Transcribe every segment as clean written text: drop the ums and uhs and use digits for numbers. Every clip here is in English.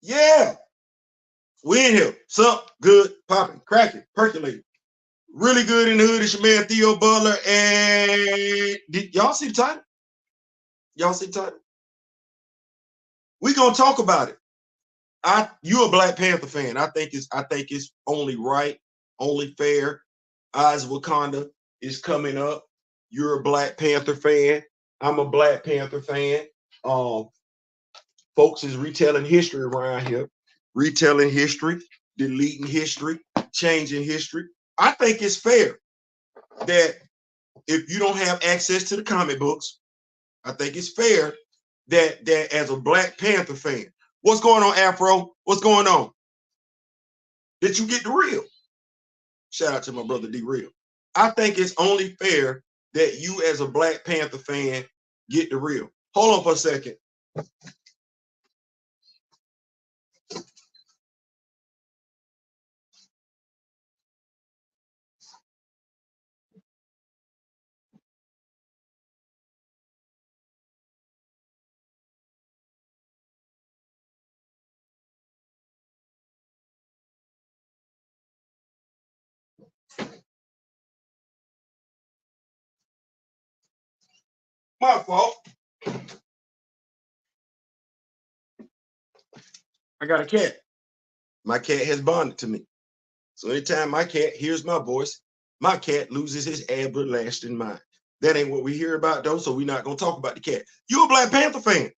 Yeah, we in here. Sup, good, popping, cracking, percolating. Really good in the hood. It's your man Theo Butler. And did y'all see the title? Y'all see the title? We gonna talk about it. You a Black Panther fan. I think it's only right, only fair. Eyes of Wakanda is coming up. You're a Black Panther fan. I'm a Black Panther fan. Folks is retelling history around here, retelling history, deleting history, changing history. I think it's fair that if you don't have access to the comic books, I think it's fair that as a Black Panther fan, what's going on, Afro? What's going on? That you get the real. Shout out to my brother D Real. I think it's only fair that you as a Black Panther fan get the real. Hold on for a second. My fault. I got a cat. My cat has bonded to me. So anytime my cat hears my voice, my cat loses his everlasting mind. That ain't what we hear about, though, so we're not going to talk about the cat. You a Black Panther fan.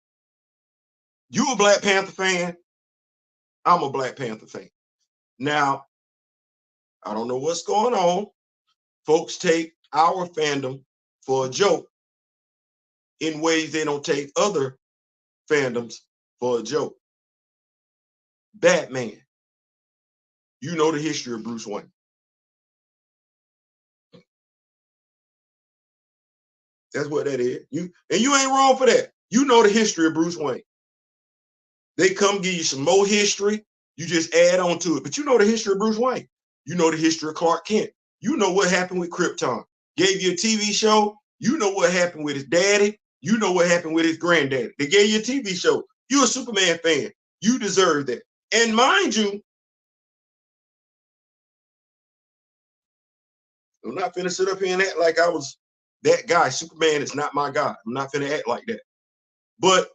You a Black Panther fan. I'm a Black Panther fan. Now, I don't know what's going on. Folks take our fandom for a joke in ways they don't take other fandoms for a joke. Batman. You know the history of Bruce Wayne. That's what that is. You ain't wrong for that. You know the history of Bruce Wayne. They come give you some more history. You just add on to it. But you know the history of Bruce Wayne. You know the history of Clark Kent. You know what happened with Krypton. Gave you a TV show. You know what happened with his daddy. You know what happened with his granddaddy. They gave you a TV show. You're a Superman fan. You deserve that. And mind you, I'm not finna sit up here and act like I was that guy. Superman is not my God. I'm not finna act like that. But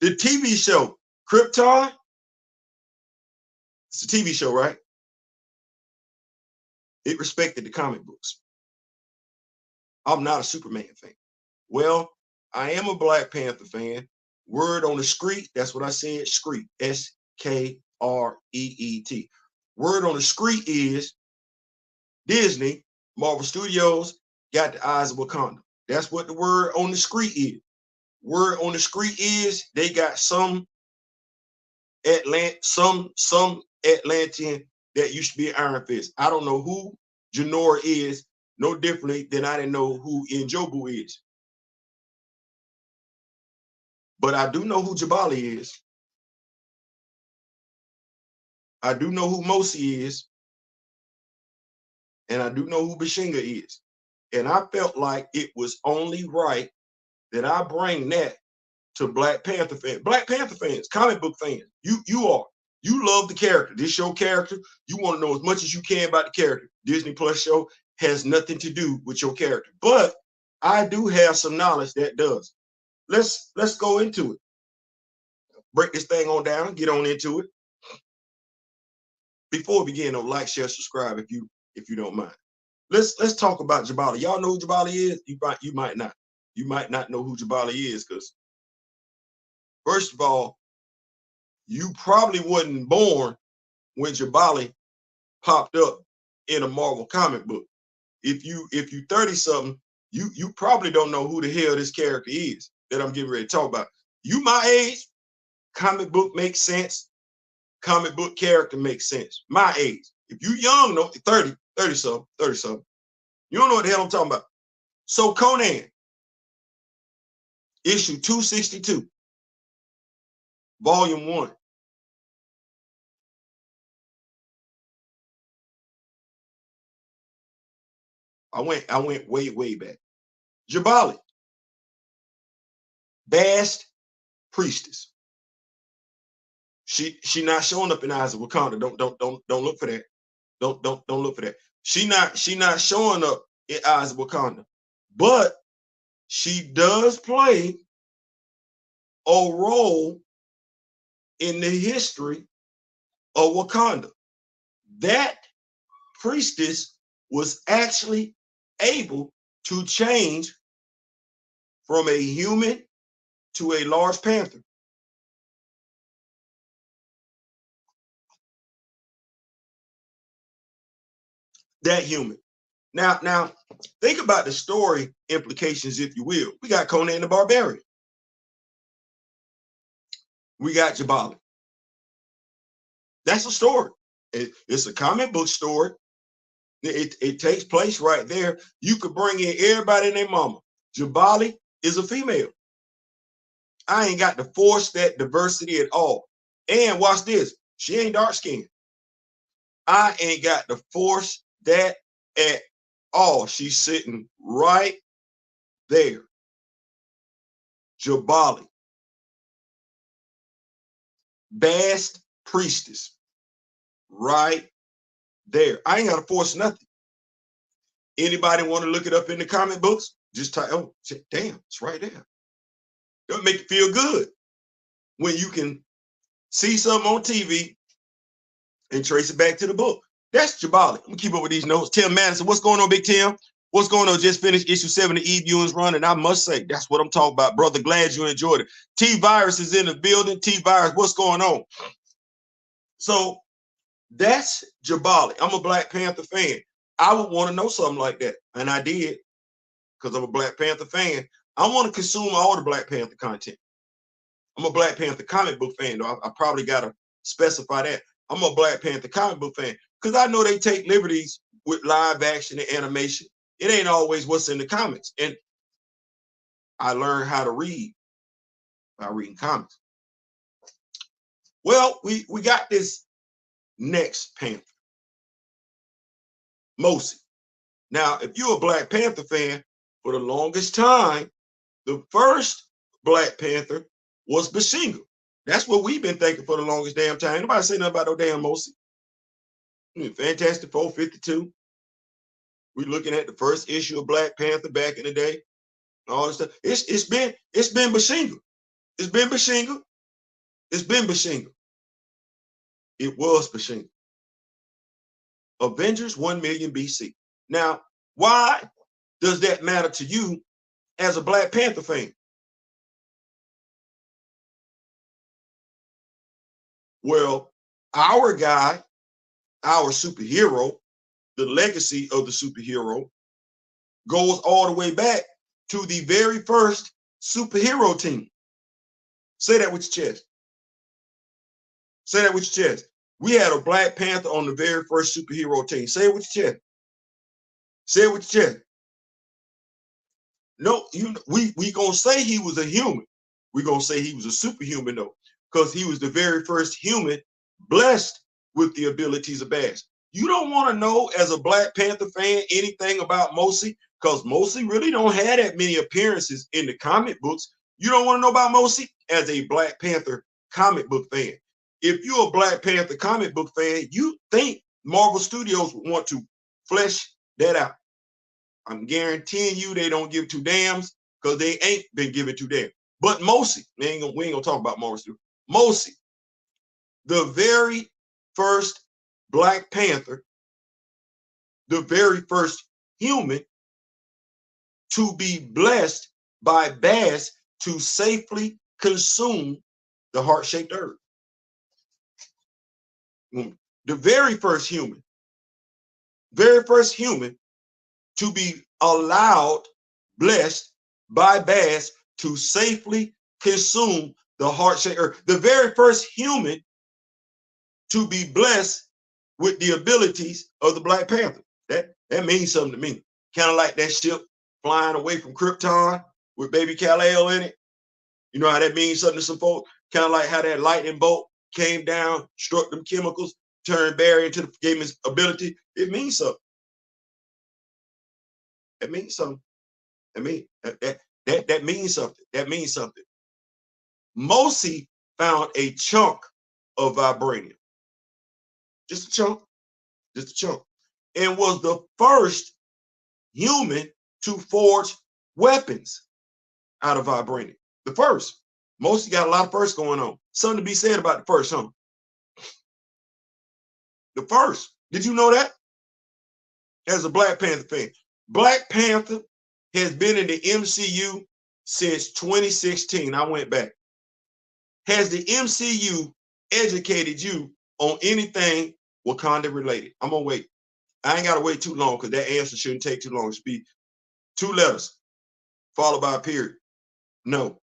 the TV show, Krypton, it's a TV show, right? It respected the comic books. I'm not a Superman fan. Well, I am a Black Panther fan. Word on the street, that's what I said, street, S-K-R-E-E-T. Word on the street is Disney, Marvel Studios, got the eyes of Wakanda. That's what the word on the street is. Word on the street is they got some Atlantean that used to be Iron Fist. I don't know who Janora is, no differently than I didn't know who Njobu is. But I do know who Jubali is. I do know who Mosi is. And I do know who Bashenga is. And I felt like it was only right that I bring that to Black Panther fans. Black Panther fans, comic book fans. You are. You love the character. This your character. You want to know as much as you can about the character. Disney Plus show has nothing to do with your character. But I do have some knowledge that does. Let's go into it. Break this thing on down, get on into it. Before we begin, like, share, subscribe if you don't mind. Let's talk about Jubali. Y'all know who Jubali is? You might not. You might not know who Jubali is because, first of all, you probably wasn't born when Jubali popped up in a Marvel comic book. If you 30 something, you probably don't know who the hell this character is that I'm getting ready to talk about. You my age, comic book makes sense. Comic book character makes sense. My age. If you young, no, 30 something. You don't know what the hell I'm talking about. So Conan, issue 262, volume 1. I went way back. Jubali, Bast Priestess. She not showing up in the eyes of Wakanda. Don't look for that. Don't look for that. She not showing up in eyes of Wakanda, but she does play a role in the history of Wakanda. That priestess was actually able to change from a human to a large panther. That human. Now, think about the story implications, if you will. We got Conan the Barbarian. We got Jubali. That's a story. It's a comic book story. It takes place right there. You could bring in everybody and their mama. Jubali is a female. I ain't got to force that diversity at all. And watch this. She ain't dark skinned. I ain't got to force that at all. She's sitting right there. Jubali. Bast priestess. Right there. I ain't got to force nothing. Anybody want to look it up in the comic books? Just type, oh, damn, it's right there. It'll make you feel good when you can see something on TV and trace it back to the book. That's Jubali. I'm gonna keep up with these notes. Tim Madison, what's going on, Big Tim? What's going on? Just finished issue 7 of E-Viewing's run, and I must say, that's what I'm talking about, brother. Glad you enjoyed it. T-Virus is in the building. T-Virus, what's going on? So that's Jubali. I'm a Black Panther fan. I would want to know something like that, and I did, because I'm a Black Panther fan. I want to consume all the Black Panther content. I'm a Black Panther comic book fan, though. I probably got to specify that. I'm a Black Panther comic book fan because I know they take liberties with live action and animation. It ain't always what's in the comics. And I learned how to read by reading comics. Well, we got this next Panther, Mosi. Now, if you're a Black Panther fan, for the longest time, the first Black Panther was Bashenga. That's what we've been thinking for the longest damn time. Nobody say nothing about no damn Mosi. Fantastic 452. We're looking at the first issue of Black Panther back in the day. All this stuff. It's been Bashenga. It's been Bashenga. It's been Bashenga. It was Bashenga. Avengers 1 million BC. Now, why does that matter to you as a Black Panther fan? Well, our guy, our superhero, the legacy of the superhero goes all the way back to the very first superhero team. Say that with your chest. Say that with your chest. We had a Black Panther on the very first superhero team. Say it with your chest. Say it with your chest. No, we gonna say he was a human. We gonna say he was a superhuman though, because he was the very first human blessed with the abilities of Bash. You don't want to know as a Black Panther fan anything about Mosi, because Mosi really don't have that many appearances in the comic books. You don't want to know about Mosi as a Black Panther comic book fan. If you're a Black Panther comic book fan, you think Marvel Studios would want to flesh that out. I'm guaranteeing you they don't give two damns because they ain't been giving two damns. But Mosi, we ain't gonna talk about Marvel Studios. Mosi, the very first Black Panther, the very first human to be blessed by Bass to safely consume the heart-shaped herb. The very first human to be allowed, blessed by Bass to safely consume the heart-shaped herb. The very first human to be blessed with the abilities of the Black Panther. That means something to me. Kind of like that ship flying away from Krypton with baby Kal-El in it. You know how that means something to some folks? Kind of like how that lightning bolt came down, struck them chemicals, turned Barry into the gave him his ability. It means something. It means something. I mean, that means something. That means something. Mosi found a chunk of vibranium. Just a chunk. Just a chunk. And was the first human to forge weapons out of vibranium. The first. Mosi got a lot of firsts going on. Something to be said about the first, huh? The first. Did you know that? As a Black Panther fan. Black Panther has been in the MCU since 2016. I went back. Has the MCU educated you on anything Wakanda related? I'm gonna wait. I ain't gotta wait too long because that answer shouldn't take too long. It should be 2 letters followed by a period. No.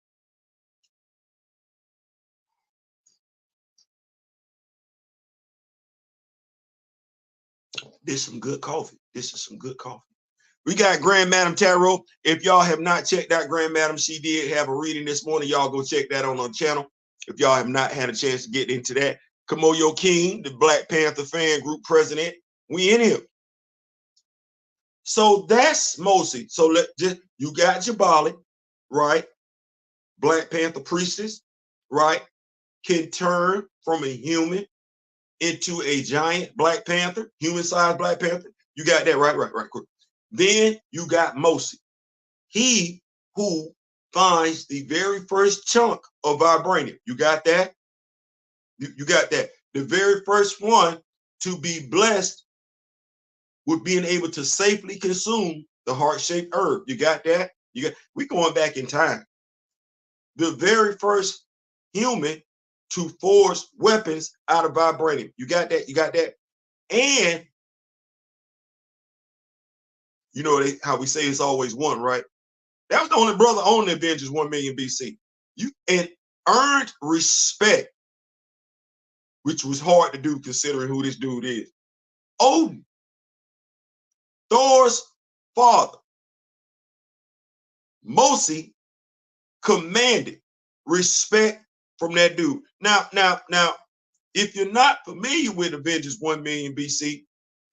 This is some good coffee. This is some good coffee. We got Grand Madam Tarot. If y'all have not checked out Grand Madam, she did have a reading this morning. Y'all go check that on the channel. If y'all have not had a chance to get into that. Kamoyo King, the Black Panther fan group president. We in here. So that's Mosi. So you got Jubali, right? Black Panther priestess, right? Can turn from a human into a giant Black Panther, human-sized Black Panther. You got that right. Quick. Then you got Mosi. He who finds the very first chunk of vibranium. You got that? You got that. The very first one to be blessed with being able to safely consume the heart-shaped herb. You got that? We going back in time. The very first human to forge weapons out of vibranium. You got that? You got that? And you know how we say it's always one, right? That was the only brother on the Avengers 1 million BC. And earned respect, which was hard to do considering who this dude is. Odin, Thor's father, Mosi, commanded respect from that dude. Now, if you're not familiar with Avengers 1 million BC,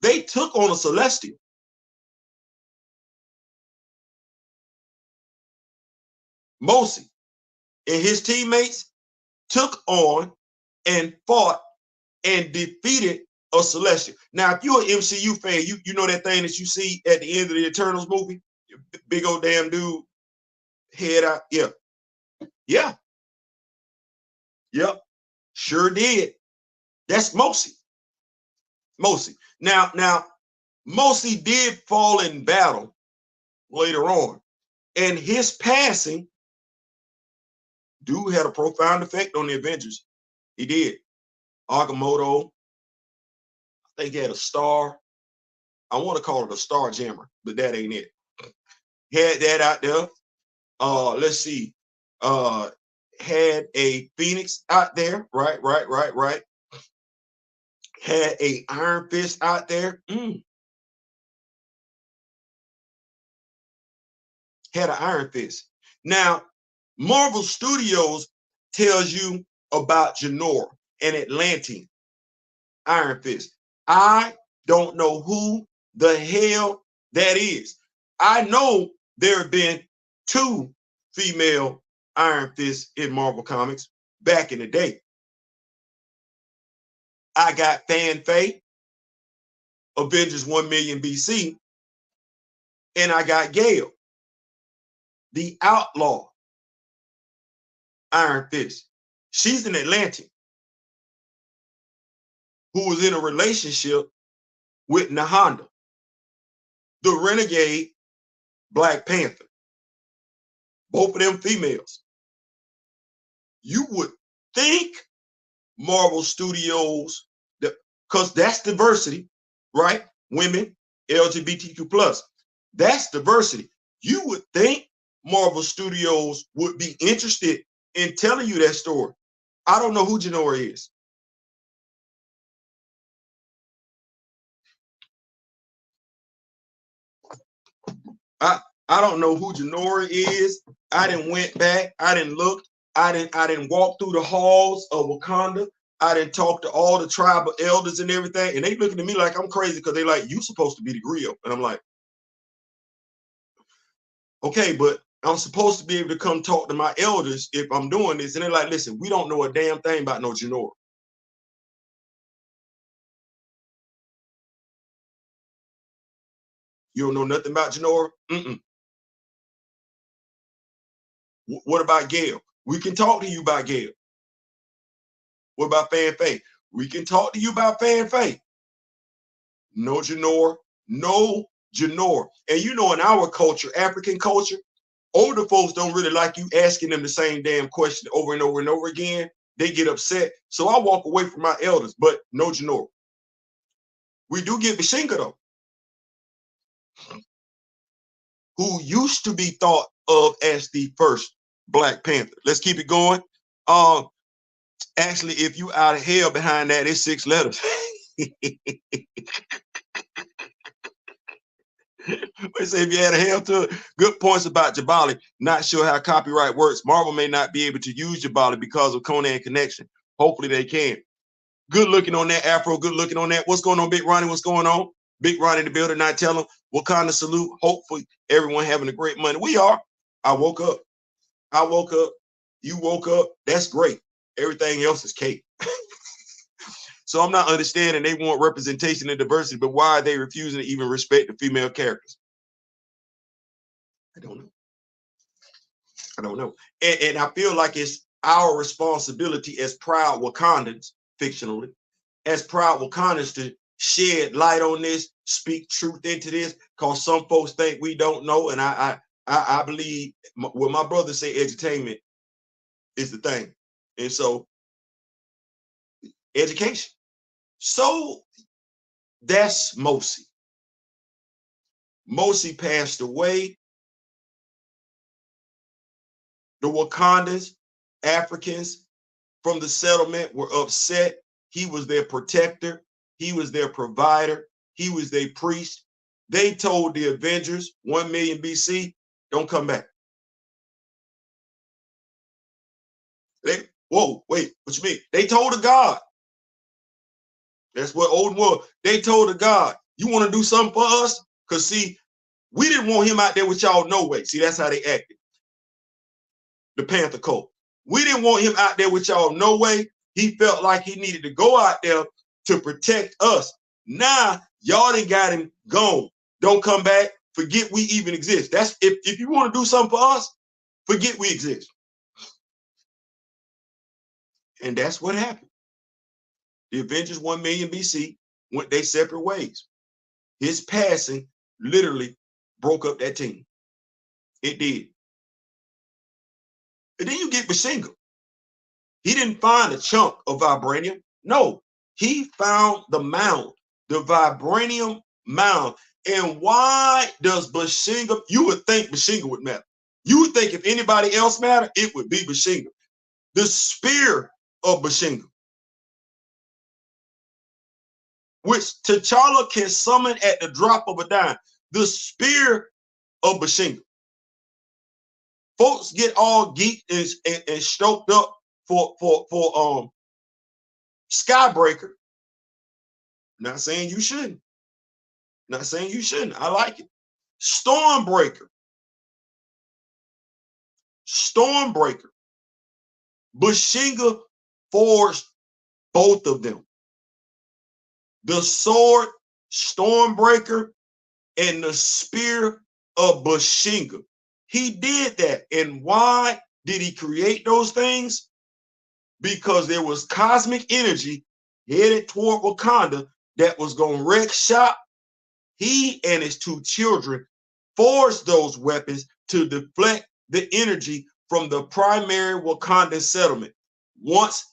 they took on a Celestial. Mosi and his teammates took on and fought and defeated a Celestial. Now, if you're an MCU fan, you know that thing that you see at the end of the Eternals movie? Big old damn dude, head out. Yeah. Yep. Sure did. That's Mosi. Now, Mosi did fall in battle later on. And his passing, dude had a profound effect on the Avengers. He did. Agamotto, I think he had a star. I want to call it a star jammer, but that ain't it. Had that out there. Let's see. Had a Phoenix out there. Right. Had a Iron Fist out there. Had an Iron Fist. Now, Marvel Studios tells you about Janora and Atlantean Iron Fist. I don't know who the hell that is. I know there have been 2 female Iron Fists in Marvel Comics back in the day. I got Fan Faye, Avengers 1 million BC, and I got Gale, the Outlaw Iron Fist. She's an Atlantean who was in a relationship with Nahanda, the renegade Black Panther. Both of them females. You would think Marvel Studios, because that's diversity, right? Women, LGBTQ+. That's diversity. You would think Marvel Studios would be interested in telling you that story. I don't know who Janora is. I don't know who Janora is. I didn't went back. I didn't look. I didn't walk through the halls of Wakanda. I didn't talk to all the tribal elders and everything. And they looking at me like I'm crazy because they like, you supposed to be the griot. And I'm like, okay, but I'm supposed to be able to come talk to my elders if I'm doing this. And they're like, listen, we don't know a damn thing about no Janora. You don't know nothing about Janora? What about Gail? We can talk to you about Gail. What about Fan Faith? We can talk to you about Fan Faith. No Janora, no Janora. And you know, in our culture, African culture, older folks don't really like you asking them the same damn question over and over and over again. They get upset. So I walk away from my elders, but no Janora. We do get Bashenga though, who used to be thought of as the first Black Panther. Let's keep it going. Actually, if you out of hell behind that, it's 6 letters. They say if you add a hell to it. Good points about Jubali. Not sure how copyright works. Marvel may not be able to use Jubali because of Conan connection. Hopefully they can. Good looking on that, Afro. Good looking on that. What's going on, Big Ronnie? What's going on? Big Ronnie in the building. Not telling. Wakanda salute. Hopefully everyone having a great Monday. We are. I woke up. I woke up. You woke up. That's great. Everything else is cake. So I'm not understanding. They want representation and diversity, but why are they refusing to even respect the female characters? I don't know. I don't know. And I feel like it's our responsibility as proud Wakandans, fictionally, as proud Wakandans to shed light on this, speak truth into this, because some folks think we don't know. And I believe what my brothers say, edutainment is the thing. And so education. So that's Mosi. Mosi passed away. The Wakandans, Africans from the settlement were upset. He was their protector. He was their provider. He was their priest. They told the Avengers, 1 million BC, don't come back. Whoa, wait, what you mean? They told the God. That's what Odin was. They told the God, you want to do something for us? Because see, we didn't want him out there with y'all no way. See, that's how they acted. The Panther cult. We didn't want him out there with y'all no way. He felt like he needed to go out there to protect us. Now, y'all done got him gone. Don't come back. Forget we even exist. That's if you want to do something for us, forget we exist. And that's what happened. The Avengers 1 million BC went their separate ways. His passing literally broke up that team. It did. And then you get Bashenga. He didn't find a chunk of vibranium. No, he found the mound, the vibranium mound. And why does Bashenga, you would think Bashenga would matter. You would think if anybody else mattered, it would be Bashenga. The spear of Bashenga, which T'Challa can summon at the drop of a dime. The spear of Bashenga. Folks get all geeked and stoked up for Skybreaker. Not saying you shouldn't. Not saying you shouldn't. I like it. Stormbreaker. Stormbreaker. Bashenga forged both of them. The sword, Stormbreaker, and the spear of Bashenga. He did that. And why did he create those things? Because there was cosmic energy headed toward Wakanda that was going to wreck shop. He and his 2 children forged those weapons to deflect the energy from the primary Wakandan settlement. Once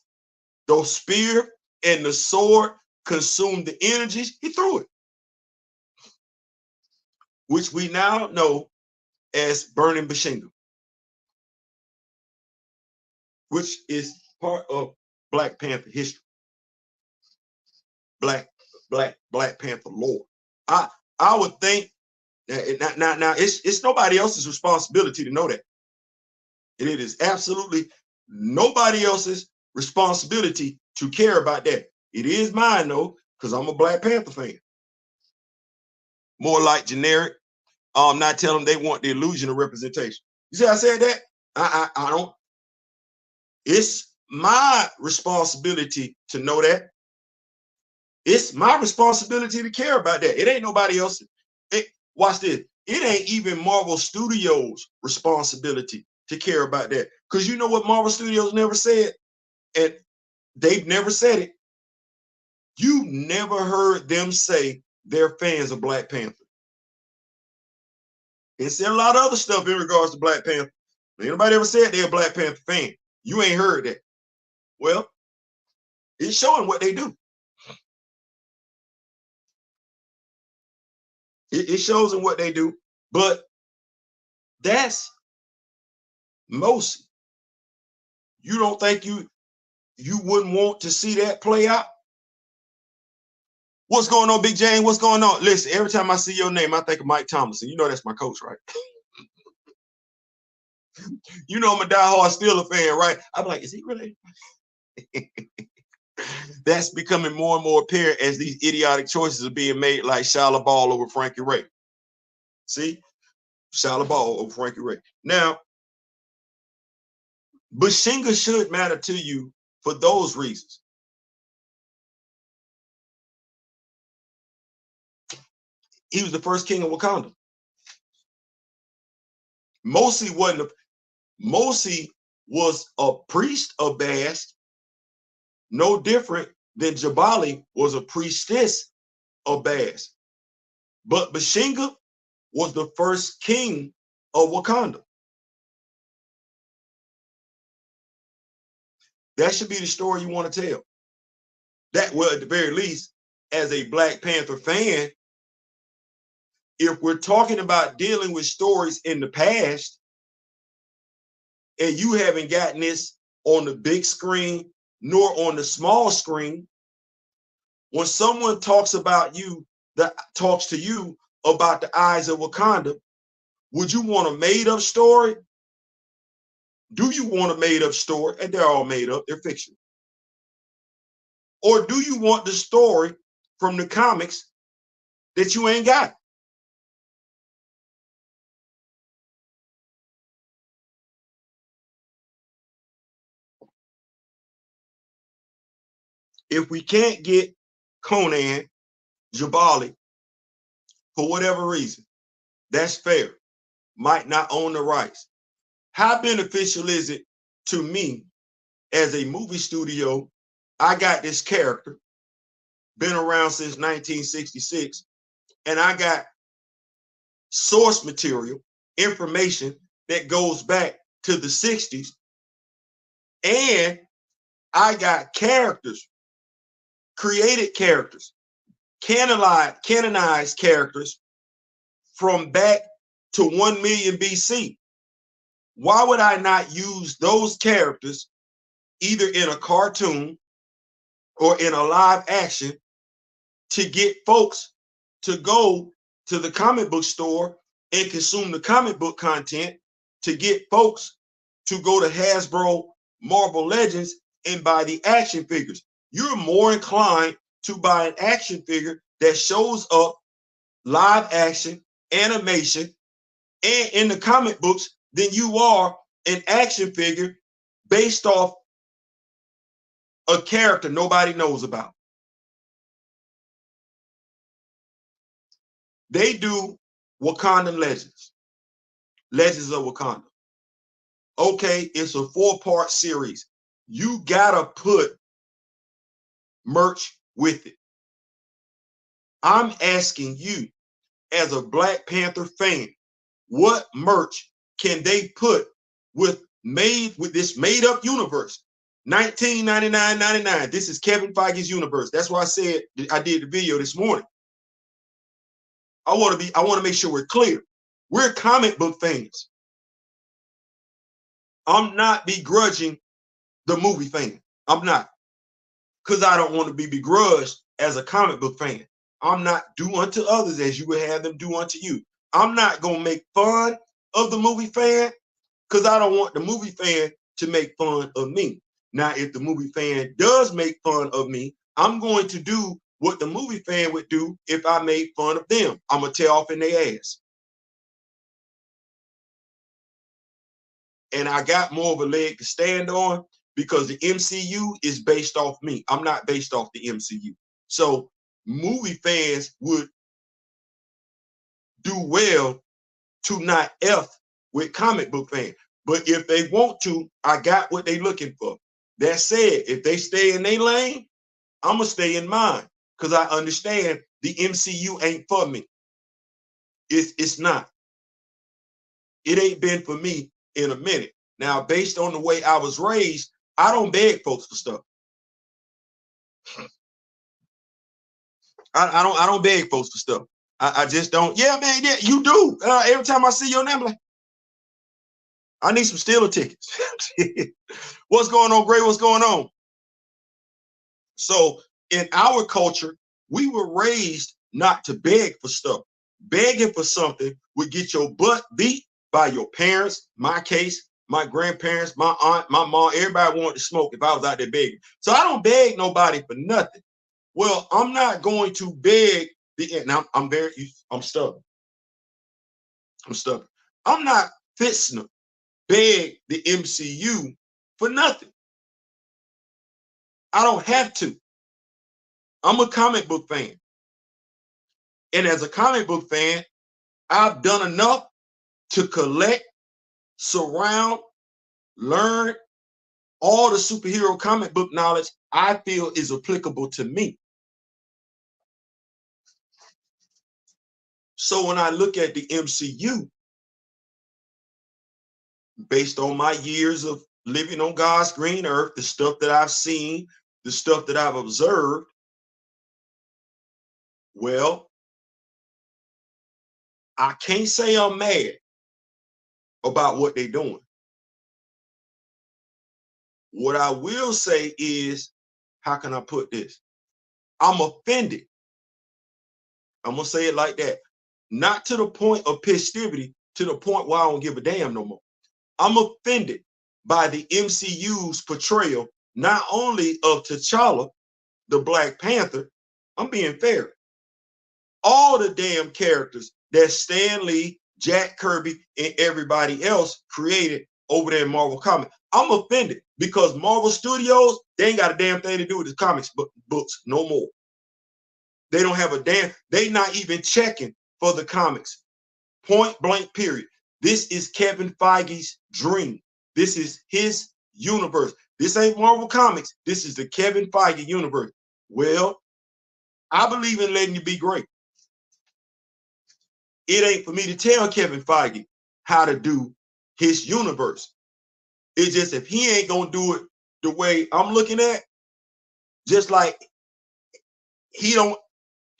those spear and the sword consumed the energies, he threw it, which we now know as burning Bashenga, which is part of Black Panther history. Black Panther lore. I would think that now it's nobody else's responsibility to know that. It is absolutely nobody else's responsibility to care about that. It is mine though, because I'm a Black Panther fan. More like generic. Not telling them they want the illusion of representation. You see, I said that? I don't. It's my responsibility to know that. It's my responsibility to care about that. It ain't nobody else. watch this. It ain't even Marvel Studios' responsibility to care about that. Because you know what Marvel Studios never said? And they've never said it. You never heard them say they're fans of Black Panther. They said a lot of other stuff in regards to Black Panther. Anybody ever said they're a Black Panther fan? You ain't heard that. Well, it's showing what they do. It shows them what they do. But that's Mosi. You don't think you wouldn't want to see that play out? What's going on, Big Jane? What's going on? Listen, every time I see your name, I think of Mike Thomason. You know that's my coach, right? You know I'm a diehard Steelers fan, right? I'm like, is he really? That's becoming more and more apparent as these idiotic choices are being made, like Shala Ball over Frankie Ray. See? Shala Ball over Frankie Ray. Now, Bashenga should matter to you for those reasons. He was the first king of Wakanda. Mosi wasn't. Mosi was a priest of Bast, no different than Jubali was a priestess of Bast. But Bashenga was the first king of Wakanda. That should be the story you want to tell. That, well, at the very least, as a Black Panther fan, if we're talking about dealing with stories in the past, and you haven't gotten this on the big screen nor on the small screen, when someone talks about you, that talks to you about the eyes of Wakanda, would you want a made-up story? Do you want a made-up story? And they're all made up, they're fiction. Or do you want the story from the comics that you ain't got? If we can't get Conan, Jubali, for whatever reason, that's fair. Might not own the rights. How beneficial is it to me as a movie studio? I got this character, been around since 1966, and I got source material, information that goes back to the 60s, and I got characters, created characters, canonized characters from back to 1 million BC. Why would I not use those characters either in a cartoon or in a live action to get folks to go to the comic book store and consume the comic book content, to get folks to go to Hasbro Marvel Legends and buy the action figures? You're more inclined to buy an action figure that shows up live action, animation, and in the comic books than you are an action figure based off a character nobody knows about. They do Wakandan Legends, Legends of Wakanda. Okay, it's a 4-part series. You gotta put merch with it. I'm asking you, as a Black Panther fan, what merch can they put with this made-up universe? $19.99.99. This is Kevin Feige's universe. That's why I said I did the video this morning. I want to make sure we're clear. We're comic book fans. I'm not begrudging the movie fan. I'm not. Because I don't want to be begrudged as a comic book fan. I'm not do unto others as you would have them do unto you. I'm not going to make fun of the movie fan because I don't want the movie fan to make fun of me. Now, if the movie fan does make fun of me, I'm going to do what the movie fan would do if I made fun of them. I'm going to tear off in their ass. And I got more of a leg to stand on because the MCU is based off me. I'm not based off the MCU. So movie fans would do well to not F with comic book fans. But if they want to, I got what they looking for. That said, if they stay in their lane, I'm gonna stay in mine because I understand the MCU ain't for me. It's not. It ain't been for me in a minute. Now, based on the way I was raised, I don't beg folks for stuff. I don't beg folks for stuff. I just don't. Yeah, man. Yeah, you do. Every time I see your name, I'm like, I need some Steeler tickets. What's going on, Gray? What's going on? So in our culture, we were raised not to beg for stuff. Begging for something would get your butt beat by your parents, my case, my grandparents, my aunt, my mom. Everybody wanted to smoke if I was out there begging. So I don't beg nobody for nothing. Well, I'm not going to beg now I'm stubborn. I'm stubborn. I'm not fixing to beg the MCU for nothing. I don't have to. I'm a comic book fan. And as a comic book fan, I've done enough to collect, surround, learn all the superhero comic book knowledge I feel is applicable to me. So when I look at the MCU, based on my years of living on God's green earth, the stuff that I've seen, the stuff that I've observed, well, I can't say I'm mad about what they're doing. What I will say is, how can I put this? I'm offended. I'm gonna say it like that. Not to the point of festivity, to the point where I don't give a damn no more. I'm offended by the MCU's portrayal, not only of T'Challa, the Black Panther. I'm being fair. All the damn characters that Stan Lee, Jack Kirby, and everybody else created over there in Marvel Comics. I'm offended because Marvel Studios, they ain't got a damn thing to do with the comics books no more. They don't have a damn, they not even checking for the comics. Point blank, period. This is Kevin Feige's dream. This is his universe. This ain't Marvel Comics. This is the Kevin Feige universe. Well, I believe in letting you be great. It ain't for me to tell Kevin Feige how to do his universe. It's just if he ain't gonna do it the way I'm looking at, just like he don't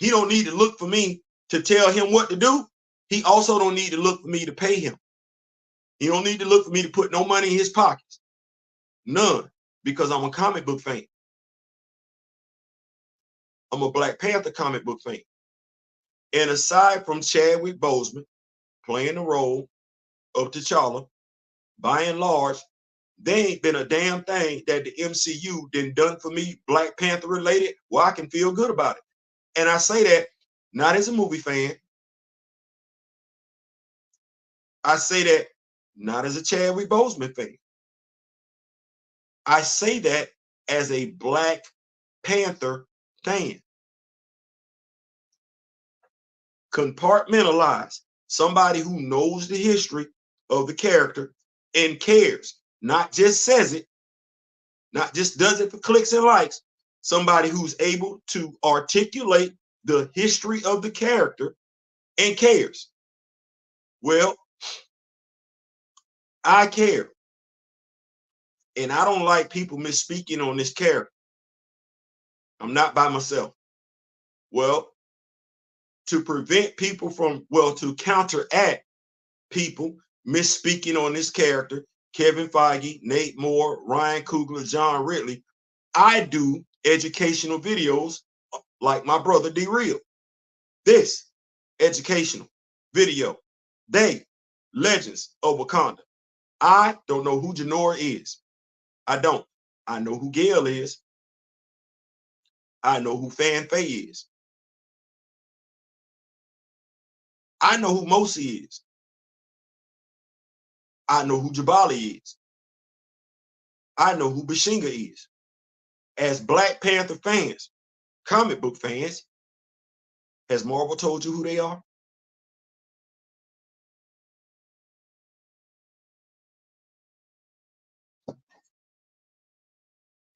need to look for me to tell him what to do. He also don't need to look for me to pay him. He don't need to look for me to put no money in his pockets. None, because I'm a comic book fan. I'm a Black Panther comic book fan. And aside from Chadwick Boseman playing the role of T'Challa, by and large, there ain't been a damn thing that the MCU done for me, Black Panther related, where I can feel good about it. And I say that not as a movie fan. I say that not as a Chadwick Boseman fan. I say that as a Black Panther fan. Compartmentalize. Somebody who knows the history of the character and cares, not just says it, not just does it for clicks and likes. Somebody who's able to articulate the history of the character and cares. Well, I care. And I don't like people misspeaking on this character. I'm not by myself. Well, to prevent people from, to counteract people misspeaking on this character, Kevin Feige, Nate Moore, Ryan Coogler, John Ridley, I do educational videos like my brother D-Real. This educational video, they legends of Wakanda. I don't know who Janora is. I don't. I know who Gail is. I know who Fan Faye is. I know who Mosi is. I know who Jubali is. I know who Bashenga is. As Black Panther fans, comic book fans, has Marvel told you who they are?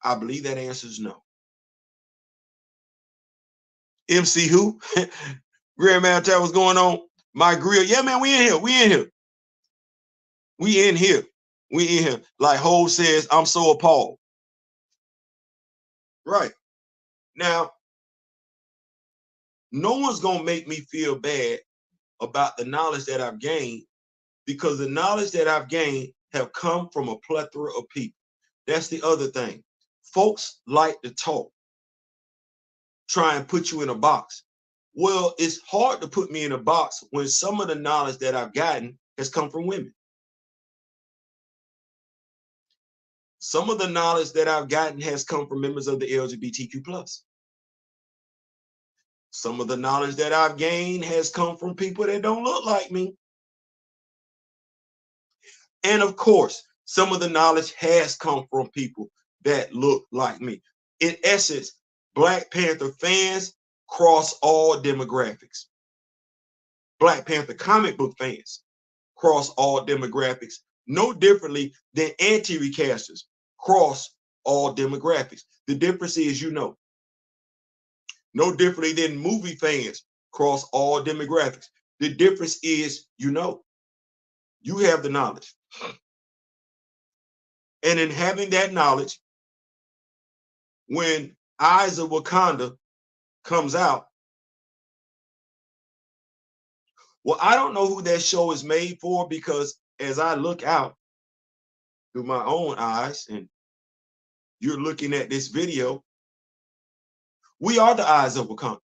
I believe that answer is no. MC who? Grandman, tell what's going on? My grill. Yeah, man, we in here. We in here. We in here. We in here. Like Ho says, I'm so appalled. Right. Now, no one's going to make me feel bad about the knowledge that I've gained, because the knowledge that I've gained have come from a plethora of people. That's the other thing. Folks like to talk, try and put you in a box. Well, it's hard to put me in a box when some of the knowledge that I've gotten has come from women. Some of the knowledge that I've gotten has come from members of the LGBTQ+. Some of the knowledge that I've gained has come from people that don't look like me. And of course, some of the knowledge has come from people that look like me. In essence, Black Panther fans cross all demographics. Black Panther comic book fans cross all demographics, no differently than anti-recasters cross all demographics. The difference is, no differently than movie fans cross all demographics. The difference is, you have the knowledge. And in having that knowledge, when Eyes of Wakanda comes out, well, I don't know who that show is made for, because as I look out through my own eyes, and you're looking at this video, we are the Eyes of Wakanda.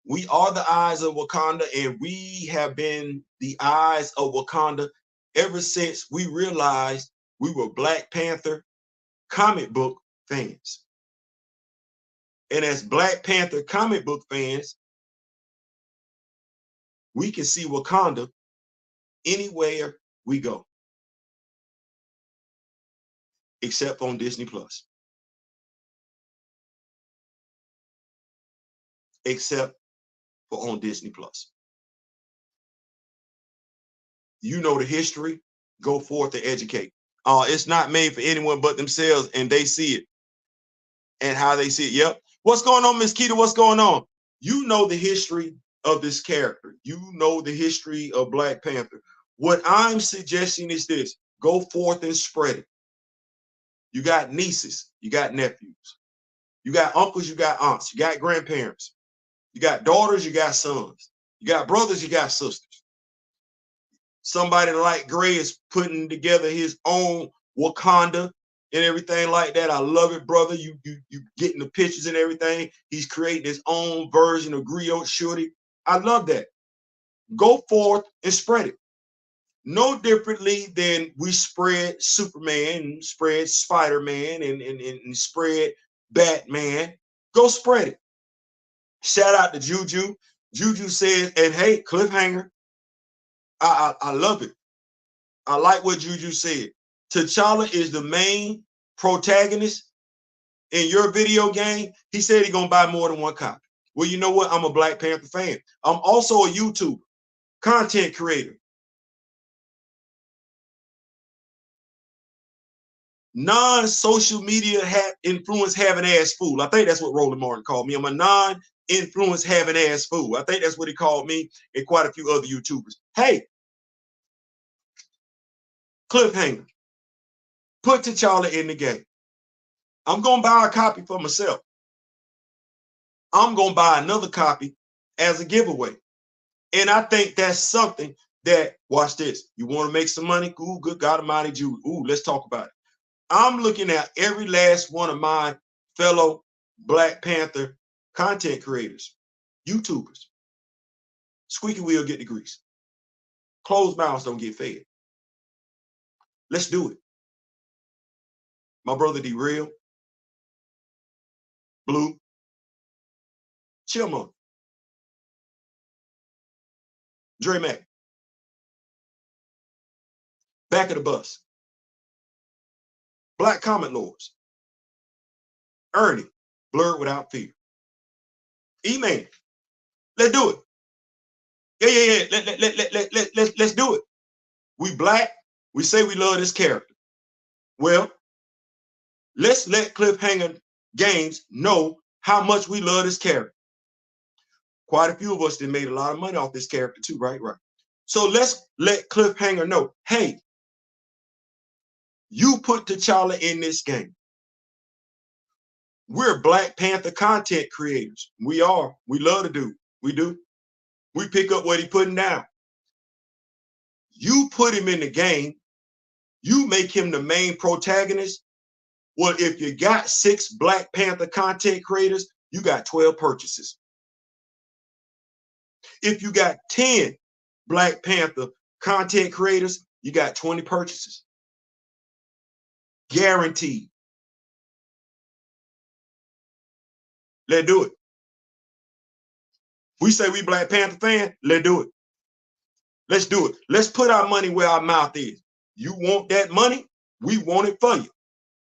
We are the Eyes of Wakanda, and we have been the Eyes of Wakanda ever since we realized we were Black Panther comic book fans. And as Black Panther comic book fans, we can see Wakanda anywhere we go, except on Disney Plus. Except for on Disney Plus. You know the history, go forth to educate. It's not made for anyone but themselves, and they see it and how they see it. Yep. What's going on, Miss Keita? What's going on? You know the history of this character. You know the history of Black Panther. What I'm suggesting is this: go forth and spread it. You got nieces, you got nephews, you got uncles, you got aunts, you got grandparents, you got daughters, you got sons, you got brothers, you got sisters. Somebody like Gray is putting together his own Wakanda and everything like that. I love it, brother. You getting the pictures and everything. He's creating his own version of Griot Shorty. I love that. Go forth and spread it. No differently than we spread Superman and spread Spider-Man and spread Batman. Go spread it. Shout out to Juju. Juju says, and hey, cliffhanger. I love it. I like what Juju said. T'Challa is the main protagonist in your video game. He said he's gonna buy more than one copy. Well, you know what? I'm a Black Panther fan. I'm also a YouTuber, content creator. Non-social media influence having ass fool. I think that's what Roland Martin called me. I'm a non-influence having ass fool. I think that's what he called me and quite a few other YouTubers. Hey, cliffhanger. Put T'Challa in the game. I'm gonna buy a copy for myself. I'm gonna buy another copy as a giveaway. And I think that's something that, watch this. You want to make some money? Ooh, good God Almighty, Jude. Ooh, let's talk about it. I'm looking at every last one of my fellow Black Panther content creators, YouTubers. Squeaky wheel get the grease. Closed mouths don't get fed. Let's do it. My brother D-Real, Blue, Chillmonk, Dre Mack, Back of the Bus, Black Comet Lords, Ernie, Blurred Without Fear, E-Man. Let's do it. Yeah. Let's do it. We Black. We say we love this character. Well, let's let Cliffhanger Games know how much we love this character. Quite a few of us that made a lot of money off this character too, right? Right. So let's let Cliffhanger know, hey, you put T'Challa in this game. We're Black Panther content creators. We are. We love to do. We do. We pick up what he's putting down. You put him in the game. You make him the main protagonist. Well, if you got 6 Black Panther content creators, you got 12 purchases. If you got 10 Black Panther content creators, you got 20 purchases. Guaranteed. Let's do it. We say we Black Panther fan, let's do it. Let's do it. Let's put our money where our mouth is. You want that money? We want it for you.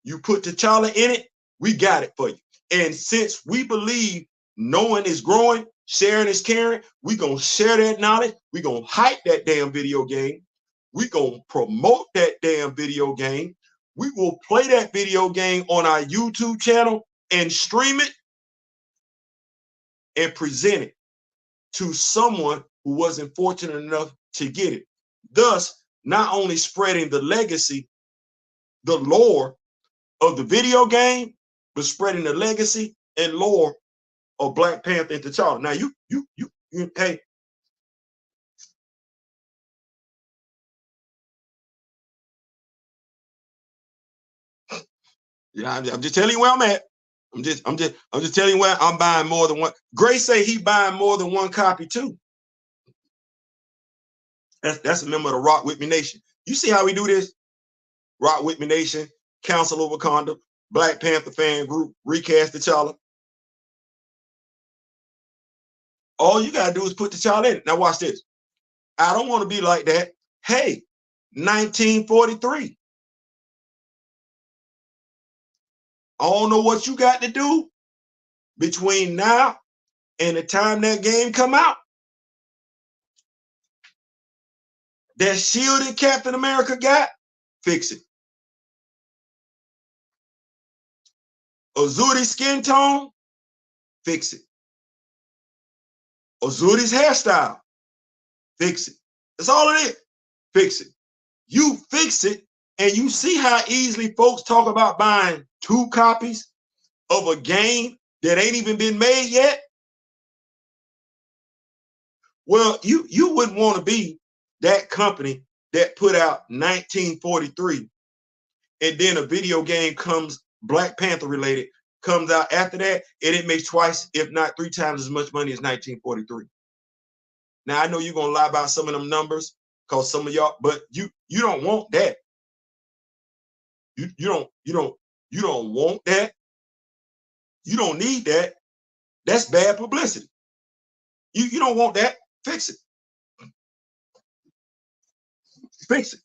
You put T'Challa in it, we got it for you. And since we believe knowing is growing, sharing is caring, we're going to share that knowledge. We're going to hype that damn video game. We're going to promote that damn video game. We will play that video game on our YouTube channel and stream it and present it to someone who wasn't fortunate enough to get it. Thus, not only spreading the legacy, the lore of the video game, but spreading the legacy and lore of Black Panther and T'Challa. Now, you, hey. Yeah, I'm just telling you where I'm at. I'm just telling you where I'm buying more than one. Gray say he buying more than one copy too. That's a member of the Rock With Me Nation. You see how we do this? Rock With Me Nation, Council of Wakanda, Black Panther fan group, recast T'Challa. All you gotta do is put T'Challa in it. Now watch this. I don't want to be like that. Hey, 1943. I don't know what you got to do between now and the time that game come out. That shield that Captain America got, fix it. Ozuri's skin tone, fix it. Ozuri's hairstyle, fix it. That's all it is. Fix it. You fix it, and you see how easily folks talk about buying 2 copies of a game that ain't even been made yet. Well, you wouldn't want to be that company that put out 1943, and then a video game comes, Black Panther related, comes out after that, and it makes twice, if not 3 times as much money as 1943. Now I know you're gonna lie about some of them numbers, because some of y'all, but you don't want that. You don't want that. You don't need that. That's bad publicity. You don't want that. Fix it. Fix it.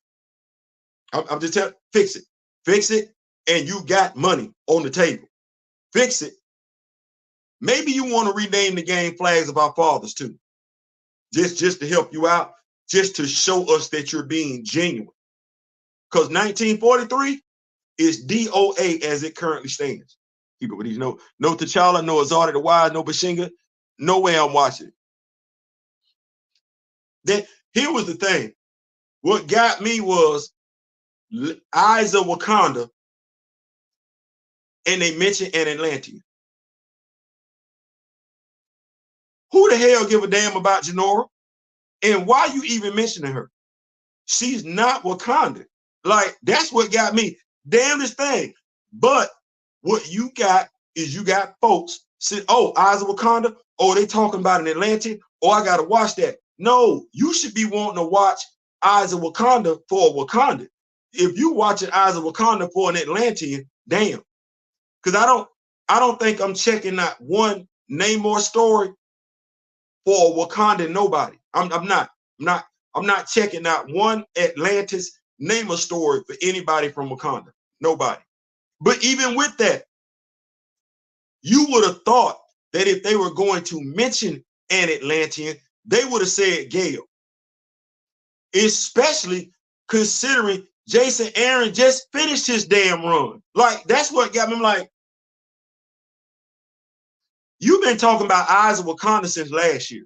I'm just telling, fix it. Fix it, and you got money on the table. Fix it. Maybe you want to rename the game Flags of Our Fathers too. Just to help you out, just to show us that you're being genuine. Because 1943 is DOA as it currently stands. People with these no T'Challa, no Azari the Wise, no Bashenga, no way I'm watching it. Then here was the thing. What got me was Eyes of Wakanda, and they mentioned an Atlantean. Who the hell give a damn about Jinora? And why you even mentioning her? She's not Wakanda. Like, that's what got me. Damnedest thing. But what you got is you got folks say, oh, Eyes of Wakanda, oh, they talking about an Atlantean, oh, I gotta watch that. No, you should be wanting to watch Eyes of Wakanda for a Wakanda. If you watching Eyes of Wakanda for an Atlantean, damn. Because I don't think I'm checking out one Namor story for a Wakandan nobody. I'm not checking out one Atlantis Namor story for anybody from Wakanda. Nobody. But even with that, you would have thought that if they were going to mention an Atlantean, they would have said Gale. Especially considering Jason Aaron just finished his damn run. Like, that's what got me like, you've been talking about Eyes of Wakanda since last year.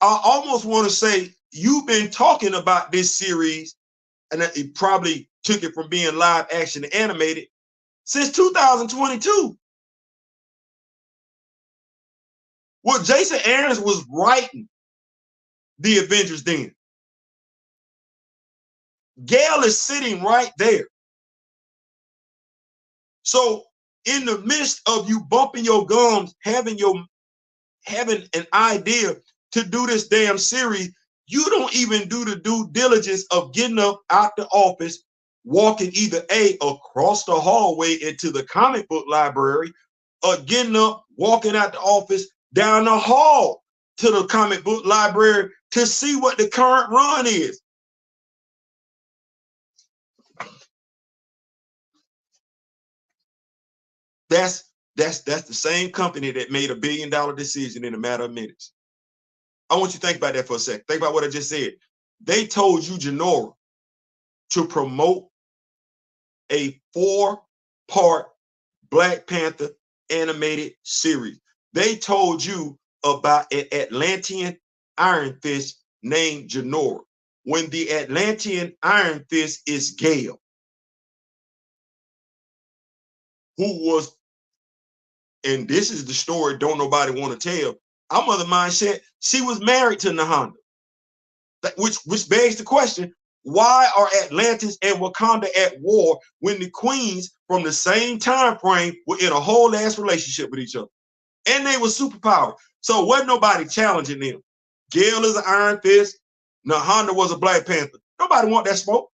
I almost want to say you've been talking about this series, and it probably took it from being live action to animated since 2022. Well, Jason Aaron was writing the Avengers then. Gale is sitting right there. So in the midst of you bumping your gums, having an idea to do this damn series, you don't even do the due diligence of getting up out the office, walking either across the hallway into the comic book library, or getting up, walking out the office down the hall to the comic book library to see what the current run is. That's the same company that made $1 billion decision in a matter of minutes. I want you to think about that for a second. Think about what I just said. They told you, Genora, to promote a 4-part Black Panther animated series. They told you about an Atlantean Iron Fist named Genora, when the Atlantean Iron Fist is Gale, who was, and this is the story don't nobody want to tell. Our mother mine said she was married to Nahanda, which begs the question, why are Atlantis and Wakanda at war when the queens from the same time frame were in a whole ass relationship with each other? And they were superpowered. So wasn't nobody challenging them. Gale is an Iron Fist. Nahanda was a Black Panther. Nobody want that smoke.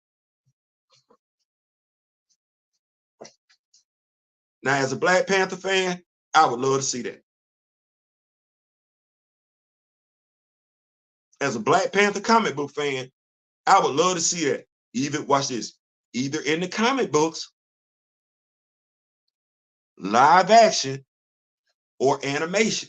Now, as a Black Panther fan, I would love to see that. As a Black Panther comic book fan, I would love to see that. Watch this, either in the comic books, live action, or animation.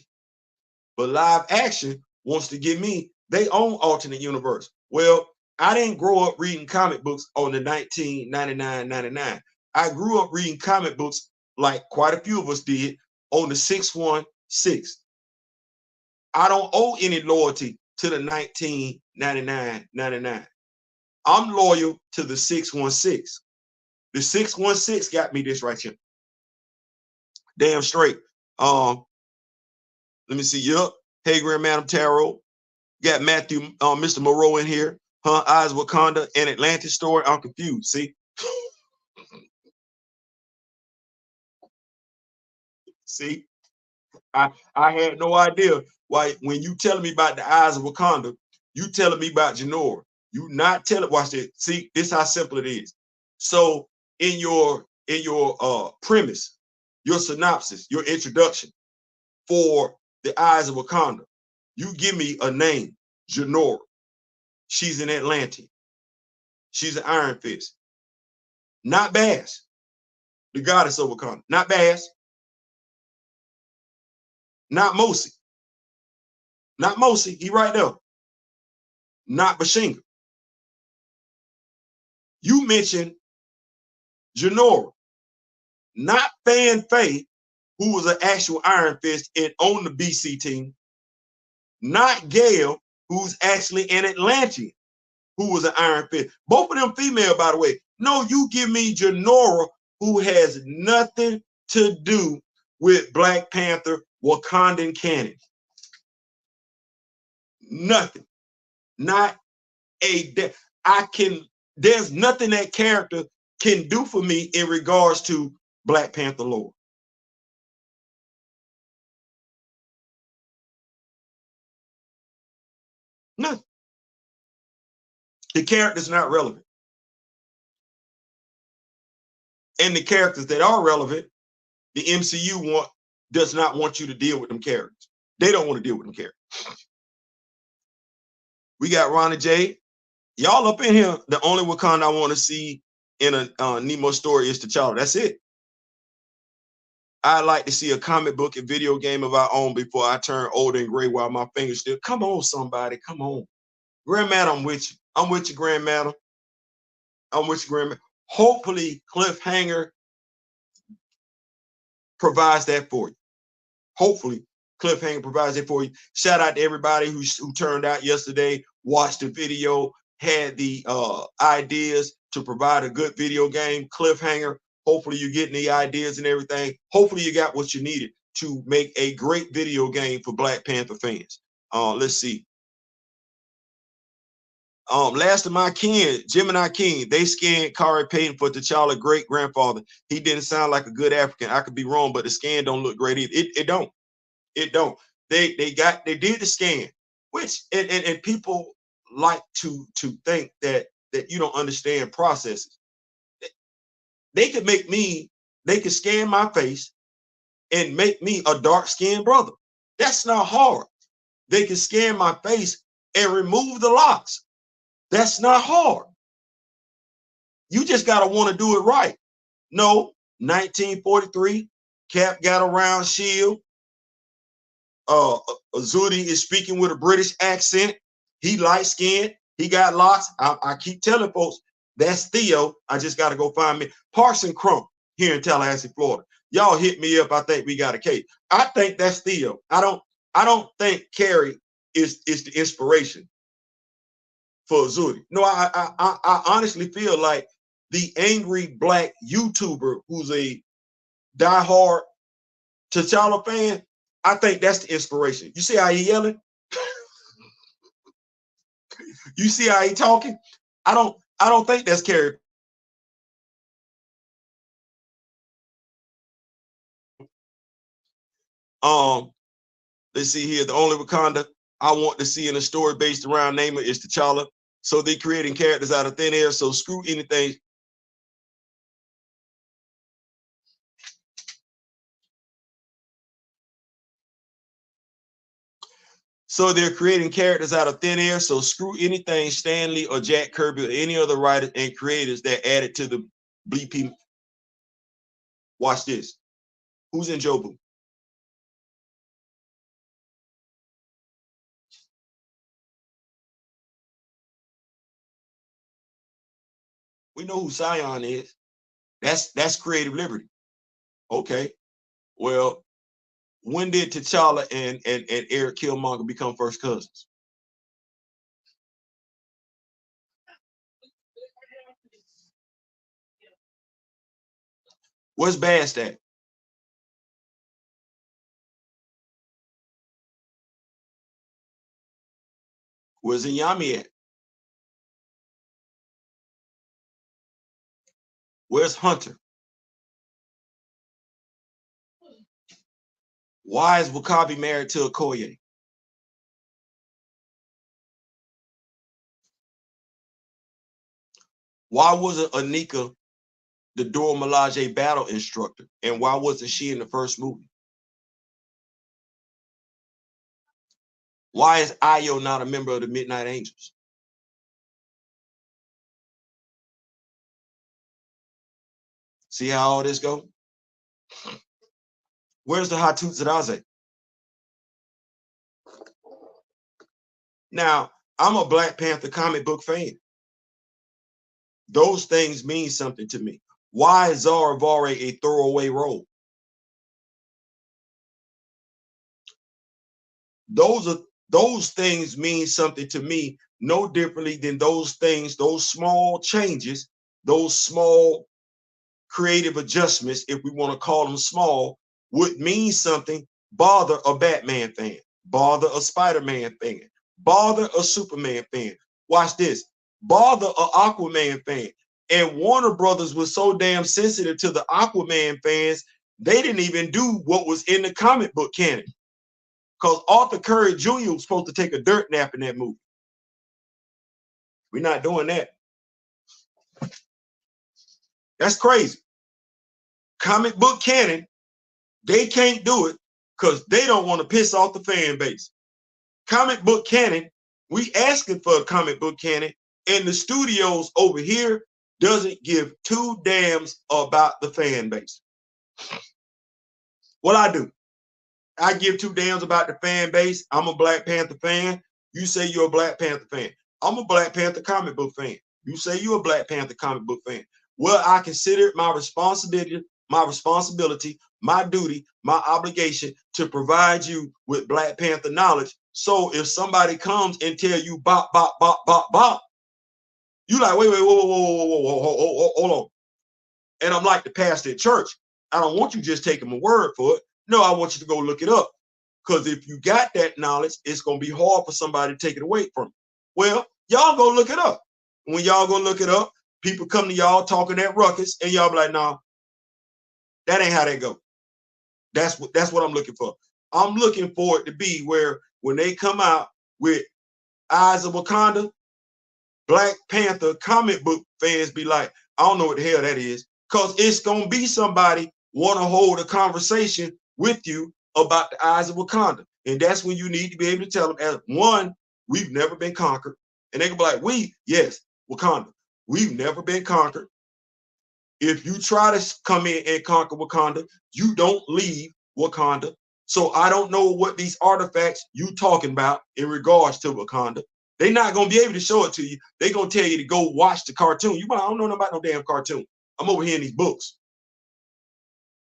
But live action wants to give me their own alternate universe. Well, I didn't grow up reading comic books on the 1999. I grew up reading comic books, like quite a few of us did, on the 616. I don't owe any loyalty to the 1999. I'm loyal to the 616. The 616 got me this right here. Damn straight. Let me see. Yup. Hey, Grand Madam Tarot. Got Matthew, Mr. Moreau in here. Eyes Wakanda and Atlantis story. I'm confused. See? See? I had no idea why, when you telling me about the Eyes of Wakanda, you telling me about Genora. You not telling, watch this. See, this how simple it is. So in your premise, your synopsis, your introduction for the Eyes of Wakanda, you give me a name, Genora. She's an Atlantean. She's an Iron Fist. Not Bass, the goddess of Wakanda. Not Bass. Not Mosi. Not Mosi. He right there. Not Bashenga. You mentioned Genora. Not Fan Faye, who was an actual Iron Fist and on the BC team. Not Gale, who's actually an Atlantean, who was an Iron Fist. Both of them female, by the way. No, you give me Genora, who has nothing to do with Black Panther Wakandan canon. Nothing. Not a, there's nothing that character can do for me in regards to Black Panther lore. Nothing. The character's not relevant. And the characters that are relevant, the MCU does not want you to deal with them characters. They don't want to deal with them characters. We got Ronnie J. Y'all up in here, the only Wakanda I want to see in a Nemo story is T'Challa. That's it. I like to see a comic book and video game of our own before I turn old and gray while my fingers still. Come on, somebody. Come on. Grandmadam, I'm with you. I'm with you, grandmadam. I'm with you, grandma. Hopefully, Cliffhanger provides that for you. Hopefully, Cliffhanger provides it for you. Shout out to everybody who turned out yesterday, watched the video, had the ideas to provide a good video game. Cliffhanger. Hopefully, you're getting the ideas and everything. Hopefully, you got what you needed to make a great video game for Black Panther fans. Let's see. Last of my kin, Gemini King, they scanned Kari Payton for T'Challa great grandfather. He didn't sound like a good African. I could be wrong, but the scan don't look great either. It don't. It don't. They did the scan, which and people like to think that you don't understand processes. They could make me, they could scan my face and make me a dark-skinned brother. That's not hard. They can scan my face and remove the locks. That's not hard. You just got to want to do it right. No, 1943, Cap got a round shield. Zudi is speaking with a British accent. He light-skinned. He got locks. I keep telling folks, that's Theo. I just got to go find me. Parson Crump here in Tallahassee, Florida. Y'all hit me up. I think we got a case. I think that's Theo. I don't think Carrie is the inspiration for Zudi. No, I honestly feel like the angry Black YouTuber who's a diehard T'Challa fan, I think that's the inspiration. You see how he yelling? You see how he talking? I don't think that's Carrie. Let's see here. The only Wakanda I want to see in a story based around Namor is T'Challa. So they creating characters out of thin air. So screw anything. So they're creating characters out of thin air. So screw anything Stan Lee or Jack Kirby or any other writers and creators that added to the BP. Watch this. Who's in Jobu? We know who Sion is. That's creative liberty. Okay. Well, when did T'Challa and Eric Killmonger become first cousins? Where's Bast at? Where's Inyami at? Where's Hunter? Why is Wakabi married to Okoye? Why wasn't Anika the Dora Milaje battle instructor? And why wasn't she in the first movie? Why is Ayo not a member of the Midnight Angels? See how all this go? Where's the Hattutsiraze? Now, I'm a Black Panther comic book fan. Those things mean something to me. Why is Zara Vare a throwaway role? Those things mean something to me, no differently than those things, those small changes, those small creative adjustments, if we want to call them small, would mean something. Bother a Batman fan, bother a Spider-Man fan, bother a Superman fan. Watch this. Bother a Aquaman fan. And Warner Brothers was so damn sensitive to the Aquaman fans, they didn't even do what was in the comic book canon. Because Arthur Curry Jr. was supposed to take a dirt nap in that movie. We're not doing that. That's crazy. Comic book canon, they can't do it because they don't want to piss off the fan base. Comic book canon, we asking for a comic book canon, and the studios over here doesn't give two damns about the fan base. What I do, I give two damns about the fan base. I'm a Black Panther fan. You say you're a Black Panther fan. I'm a Black Panther comic book fan. You say you're a Black Panther comic book fan. Well, I consider it my responsibility, my duty, my obligation to provide you with Black Panther knowledge. So if somebody comes and tell you bop, bop, bop, bop, bop, you like, wait, whoa, whoa, whoa, whoa, whoa, whoa, whoa, hold on. And I'm like the pastor at church. I don't want you just taking my word for it. No, I want you to go look it up. Because if you got that knowledge, it's going to be hard for somebody to take it away from you. Well, y'all go look it up. When y'all go look it up, people come to y'all talking that ruckus, and y'all be like, nah, that ain't how they go. That's what I'm looking for. I'm looking for it to be where when they come out with Eyes of Wakanda, Black Panther comic book fans be like, I don't know what the hell that is. Because it's going to be somebody want to hold a conversation with you about the Eyes of Wakanda. And that's when you need to be able to tell them, as one, we've never been conquered. And they can be like, yes, Wakanda, we've never been conquered. If you try to come in and conquer Wakanda, you don't leave Wakanda. So I don't know what these artifacts you talking about in regards to Wakanda. They're not going to be able to show it to you. They're going to tell you to go watch the cartoon. I don't know about no damn cartoon. I'm over here in these books.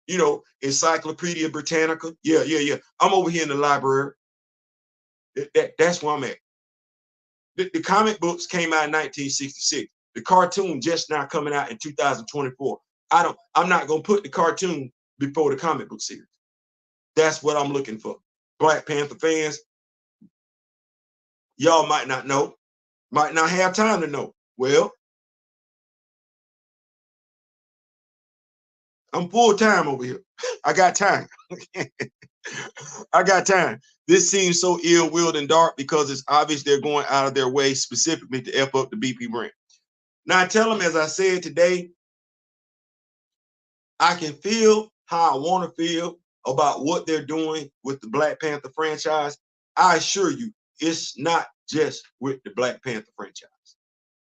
You know, Encyclopedia Britannica. Yeah. I'm over here in the library. That's where I'm at. The comic books came out in 1966. The cartoon just now coming out in 2024. I'm not going to put the cartoon before the comic book series. That's what I'm looking for. Black Panther fans, y'all might not know, might not have time to know. Well, I'm full time over here. I got time. I got time. This seems so ill-willed and dark because it's obvious they're going out of their way specifically to F up the BP brand. Now, I tell them, as I said today, I can feel how I want to feel about what they're doing with the Black Panther franchise. I assure you, it's not just with the Black Panther franchise.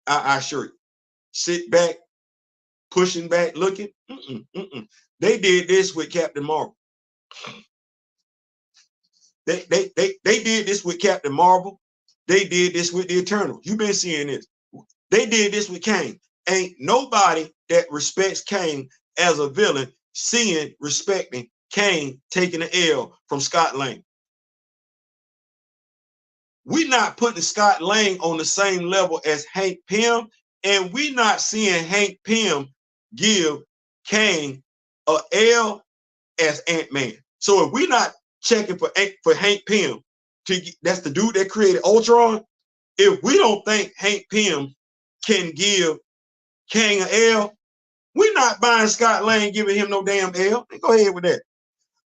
I assure you. Sit back, pushing back, looking. They did this with Captain Marvel. They did this with Captain Marvel. They did this with the Eternals. You've been seeing this. They did this with Kane. Ain't nobody that respects Kane as a villain respecting Kane taking the L from Scott Lang. We're not putting Scott Lang on the same level as Hank Pym, and we're not seeing Hank Pym give Kane a L as Ant-Man. So if we're not checking for Hank Pym, that's the dude that created Ultron, if we don't think Hank Pym can give Kang an L, we're not buying Scott Lang giving him no damn L. Go ahead with that.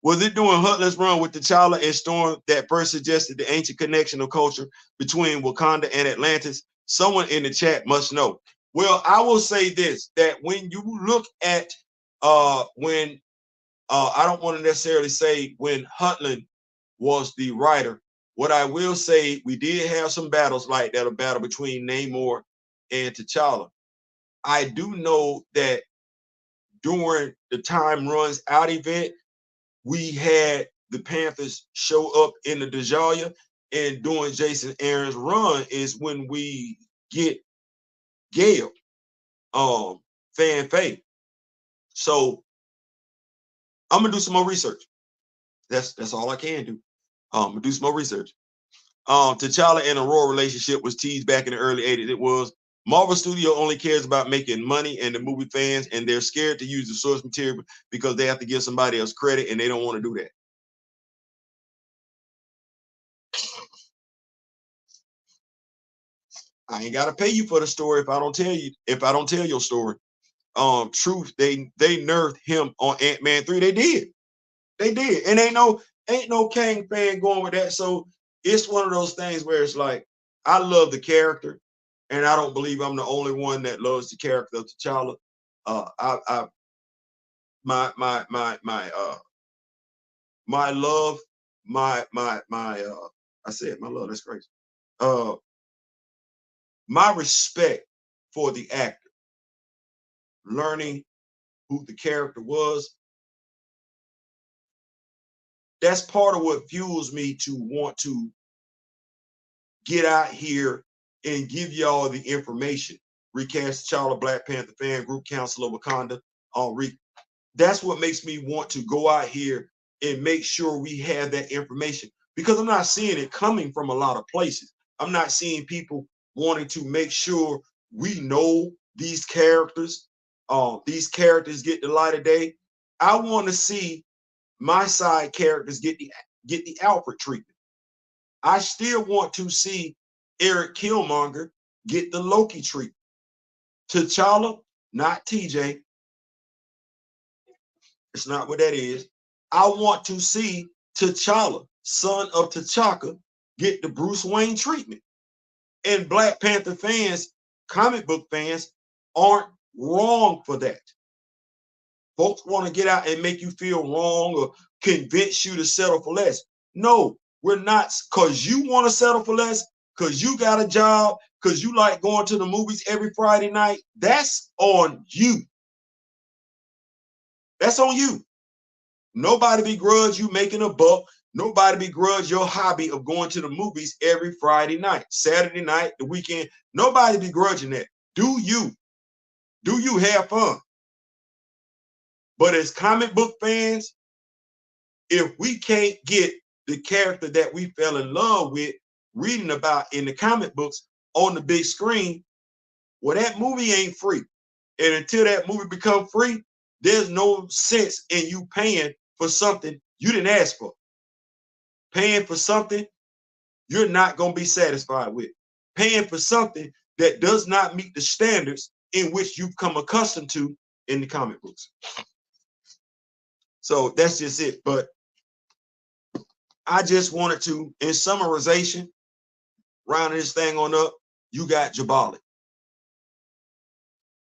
Was it doing Huntler's Run with T'Challa and Storm that first suggested the ancient connection of culture between Wakanda and Atlantis? Someone in the chat must know. Well, I will say this, that when you look at I don't want to necessarily say when Huntland was the writer. What I will say, we did have some battles like that, a battle between Namor and T'Challa. I do know that during the Time Runs Out event, we had the Panthers show up in the Dajaya, and during Jason Aaron's run is when we get Gale, Fan Faye. So I'm gonna do some more research. That's all I can do. Do some more research. T'Challa and Aurora relationship was teased back in the early 80s. It was Marvel Studio only cares about making money and the movie fans, and they're scared to use the source material because they have to give somebody else credit, and they don't want to do that. I ain't gotta pay you for the story if I don't tell you. If I don't tell your story, truth, they nerfed him on Ant-Man 3. They did, and ain't no Kang fan going with that. So it's one of those things where it's like, I love the character, and I don't believe I'm the only one that loves the character of T'Challa. My love, I said my love, that's crazy. My respect for the actor, learning who the character was, that's part of what fuels me to want to get out here and give y'all the information. Recast T'Challa, Black Panther fan group, Council of Wakanda. That's what makes me want to go out here and make sure we have that information, because I'm not seeing it coming from a lot of places. I'm not seeing people wanting to make sure we know these characters. These characters get the light of day. I want to see my side characters get the Alfred treatment. I still want to see Eric Killmonger get the Loki treatment. T'Challa, not TJ. It's not what that is. I want to see T'Challa, son of T'Chaka, get the Bruce Wayne treatment. And Black Panther fans, comic book fans, aren't wrong for that. Folks want to get out and make you feel wrong or convince you to settle for less. No, we're not, because you want to settle for less, because you got a job, because you like going to the movies every Friday night. That's on you. That's on you. Nobody begrudge you making a buck. Nobody begrudge your hobby of going to the movies every Friday night, Saturday night, the weekend. Nobody begrudging that. Do you? Do you have fun? But as comic book fans, if we can't get the character that we fell in love with reading about in the comic books on the big screen, well, that movie ain't free. And until that movie become free, there's no sense in you paying for something you didn't ask for. Paying for something you're not going to be satisfied with. Paying for something that does not meet the standards in which you've come accustomed to in the comic books. So that's just it. But I just wanted to, in summarization, rounding this thing on up, you got Jubali.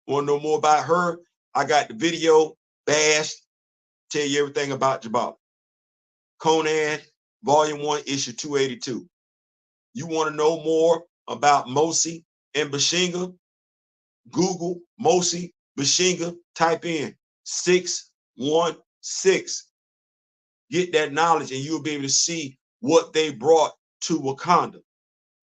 Want to know more about her? I got the video, bashed, tell you everything about Jubali. Conan, Volume 1, Issue 282. You want to know more about Mosi and Bashenga? Google Mosi, Bashenga, type in 616. Get that knowledge and you'll be able to see what they brought to Wakanda.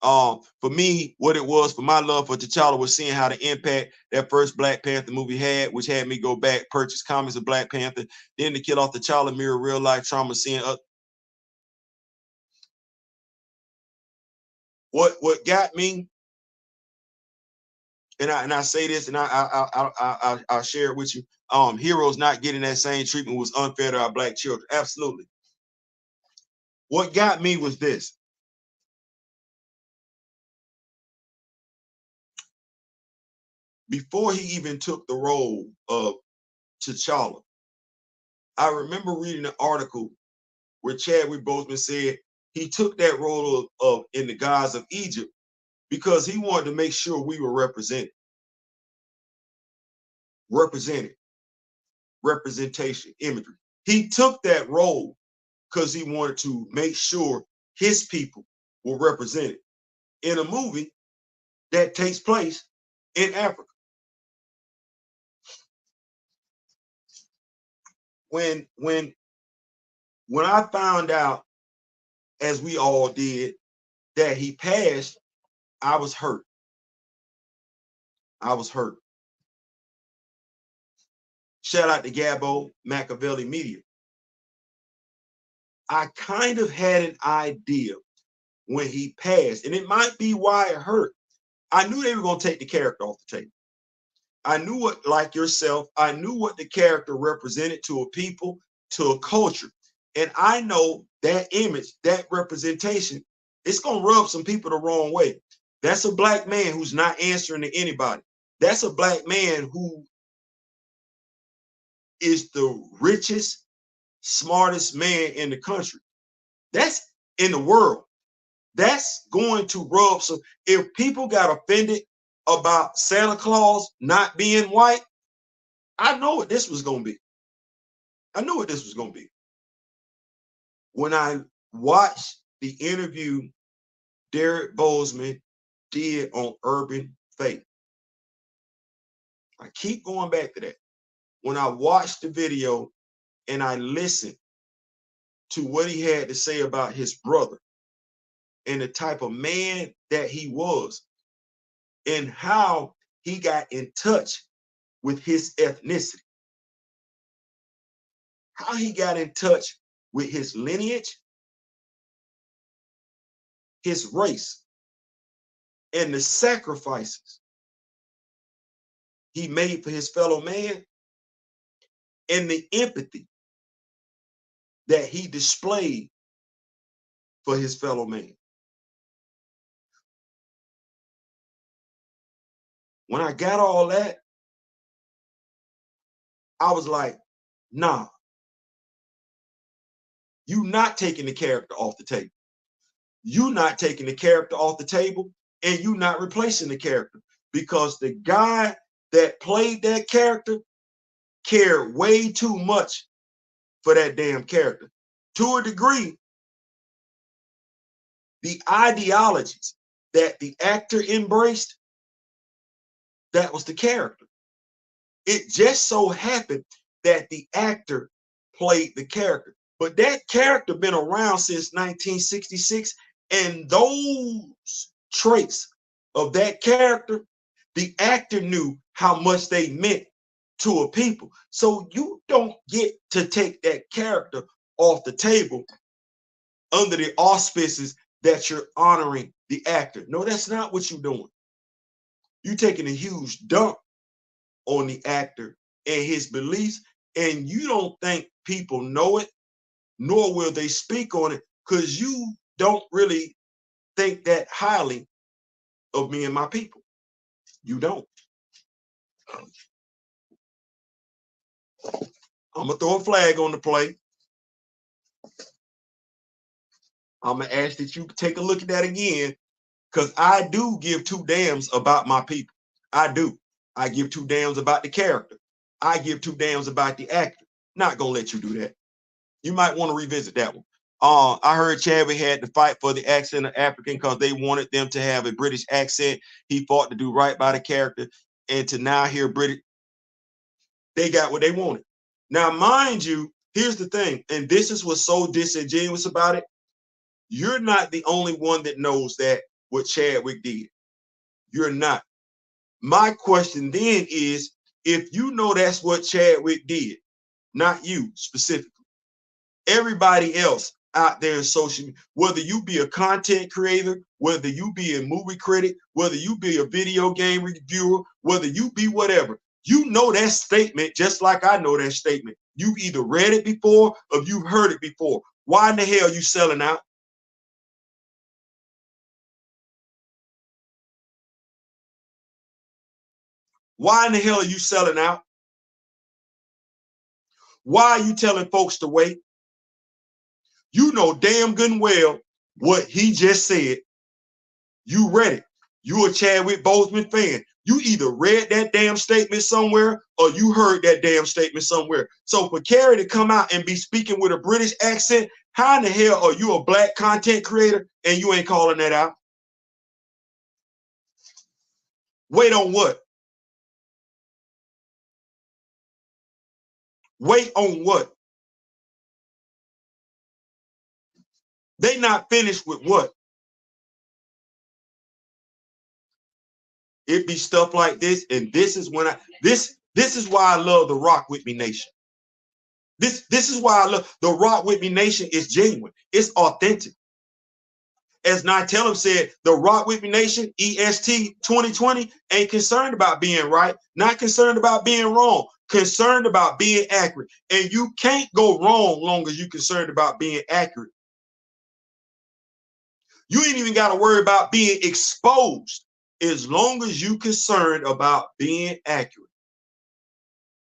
For me, what it was for my love for T'Challa was seeing how the impact that first Black Panther movie had, which had me go back, purchase comics of Black Panther, then to kill off T'Challa, mirror real life trauma, seeing what got me, and I say this, and I'll share it with you. Heroes not getting that same treatment was unfair to our Black children. Absolutely. What got me was this. Before he even took the role of T'Challa, I remember reading an article where Chadwick Boseman said he took that role of in the gods of Egypt because he wanted to make sure we were represented. Representation, imagery. He took that role because he wanted to make sure his people were represented in a movie that takes place in Africa. When I found out, as we all did, that he passed, I was hurt. I was hurt. Shout out to Gabbo Machiavelli Media. I kind of had an idea when he passed, and it might be why it hurt. I knew they were going to take the character off the table. I knew what, like yourself, I knew what the character represented to a people, to a culture. And I know that image, that representation, it's going to rub some people the wrong way. That's a Black man who's not answering to anybody. That's a Black man who is the richest, smartest man in the country. That's in the world. That's going to rub some. If people got offended about Santa Claus not being white, I know what this was going to be. I knew what this was going to be. When I watched the interview Derek Boseman did on Urban Faith, I keep going back to that. When I watched the video and I listened to what he had to say about his brother and the type of man that he was and how he got in touch with his ethnicity, how he got in touch with his lineage, his race, and the sacrifices he made for his fellow man, and the empathy that he displayed for his fellow man. When I got all that, I was like, nah, you not taking the character off the table. You not taking the character off the table, and you not replacing the character, because the guy that played that character cared way too much for that damn character. To a degree, the ideologies that the actor embraced, that was the character. It just so happened that the actor played the character, but that character been around since 1966, and those traits of that character, the actor knew how much they meant to a people. So you don't get to take that character off the table under the auspices that you're honoring the actor. No, that's not what you're doing. You're taking a huge dump on the actor and his beliefs, and you don't think people know it, nor will they speak on it, because you don't really think that highly of me and my people. You don't. I'm gonna throw a flag on the play. I'm gonna ask that you take a look at that again, because I do give two damns about my people. I do. I give two damns about the character. I give two damns about the actor. Not gonna let you do that. You might want to revisit that one. I heard Chadwick had to fight for the accent of African because they wanted them to have a British accent. He fought to do right by the character, and to now hear British, they got what they wanted. Now, mind you, here's the thing, and this is what's so disingenuous about it. You're not the only one that knows that what Chadwick did. You're not. My question then is, if you know that's what Chadwick did, not you specifically, everybody else out there in social media, whether you be a content creator, whether you be a movie critic, whether you be a video game reviewer, whether you be whatever, you know that statement just like I know that statement. You either read it before or you've heard it before. Why in the hell are you selling out? Why in the hell are you selling out? Why are you telling folks to wait? You know damn good and well what he just said. You read it. You a Chadwick Boseman fan. You either read that damn statement somewhere or you heard that damn statement somewhere. So for Carrie to come out and be speaking with a British accent, how in the hell are you a black content creator and you ain't calling that out? Wait on what? Wait on what? They not finished with what? It be stuff like this, and this is when this is why I love the Rock With Me Nation. This is why I love the Rock With Me Nation. Is genuine. It's authentic. As Nightellum said, the Rock With Me Nation, EST 2020, ain't concerned about being right, not concerned about being wrong, concerned about being accurate. And you can't go wrong long as you're concerned about being accurate. You ain't even got to worry about being exposed as long as you're concerned about being accurate.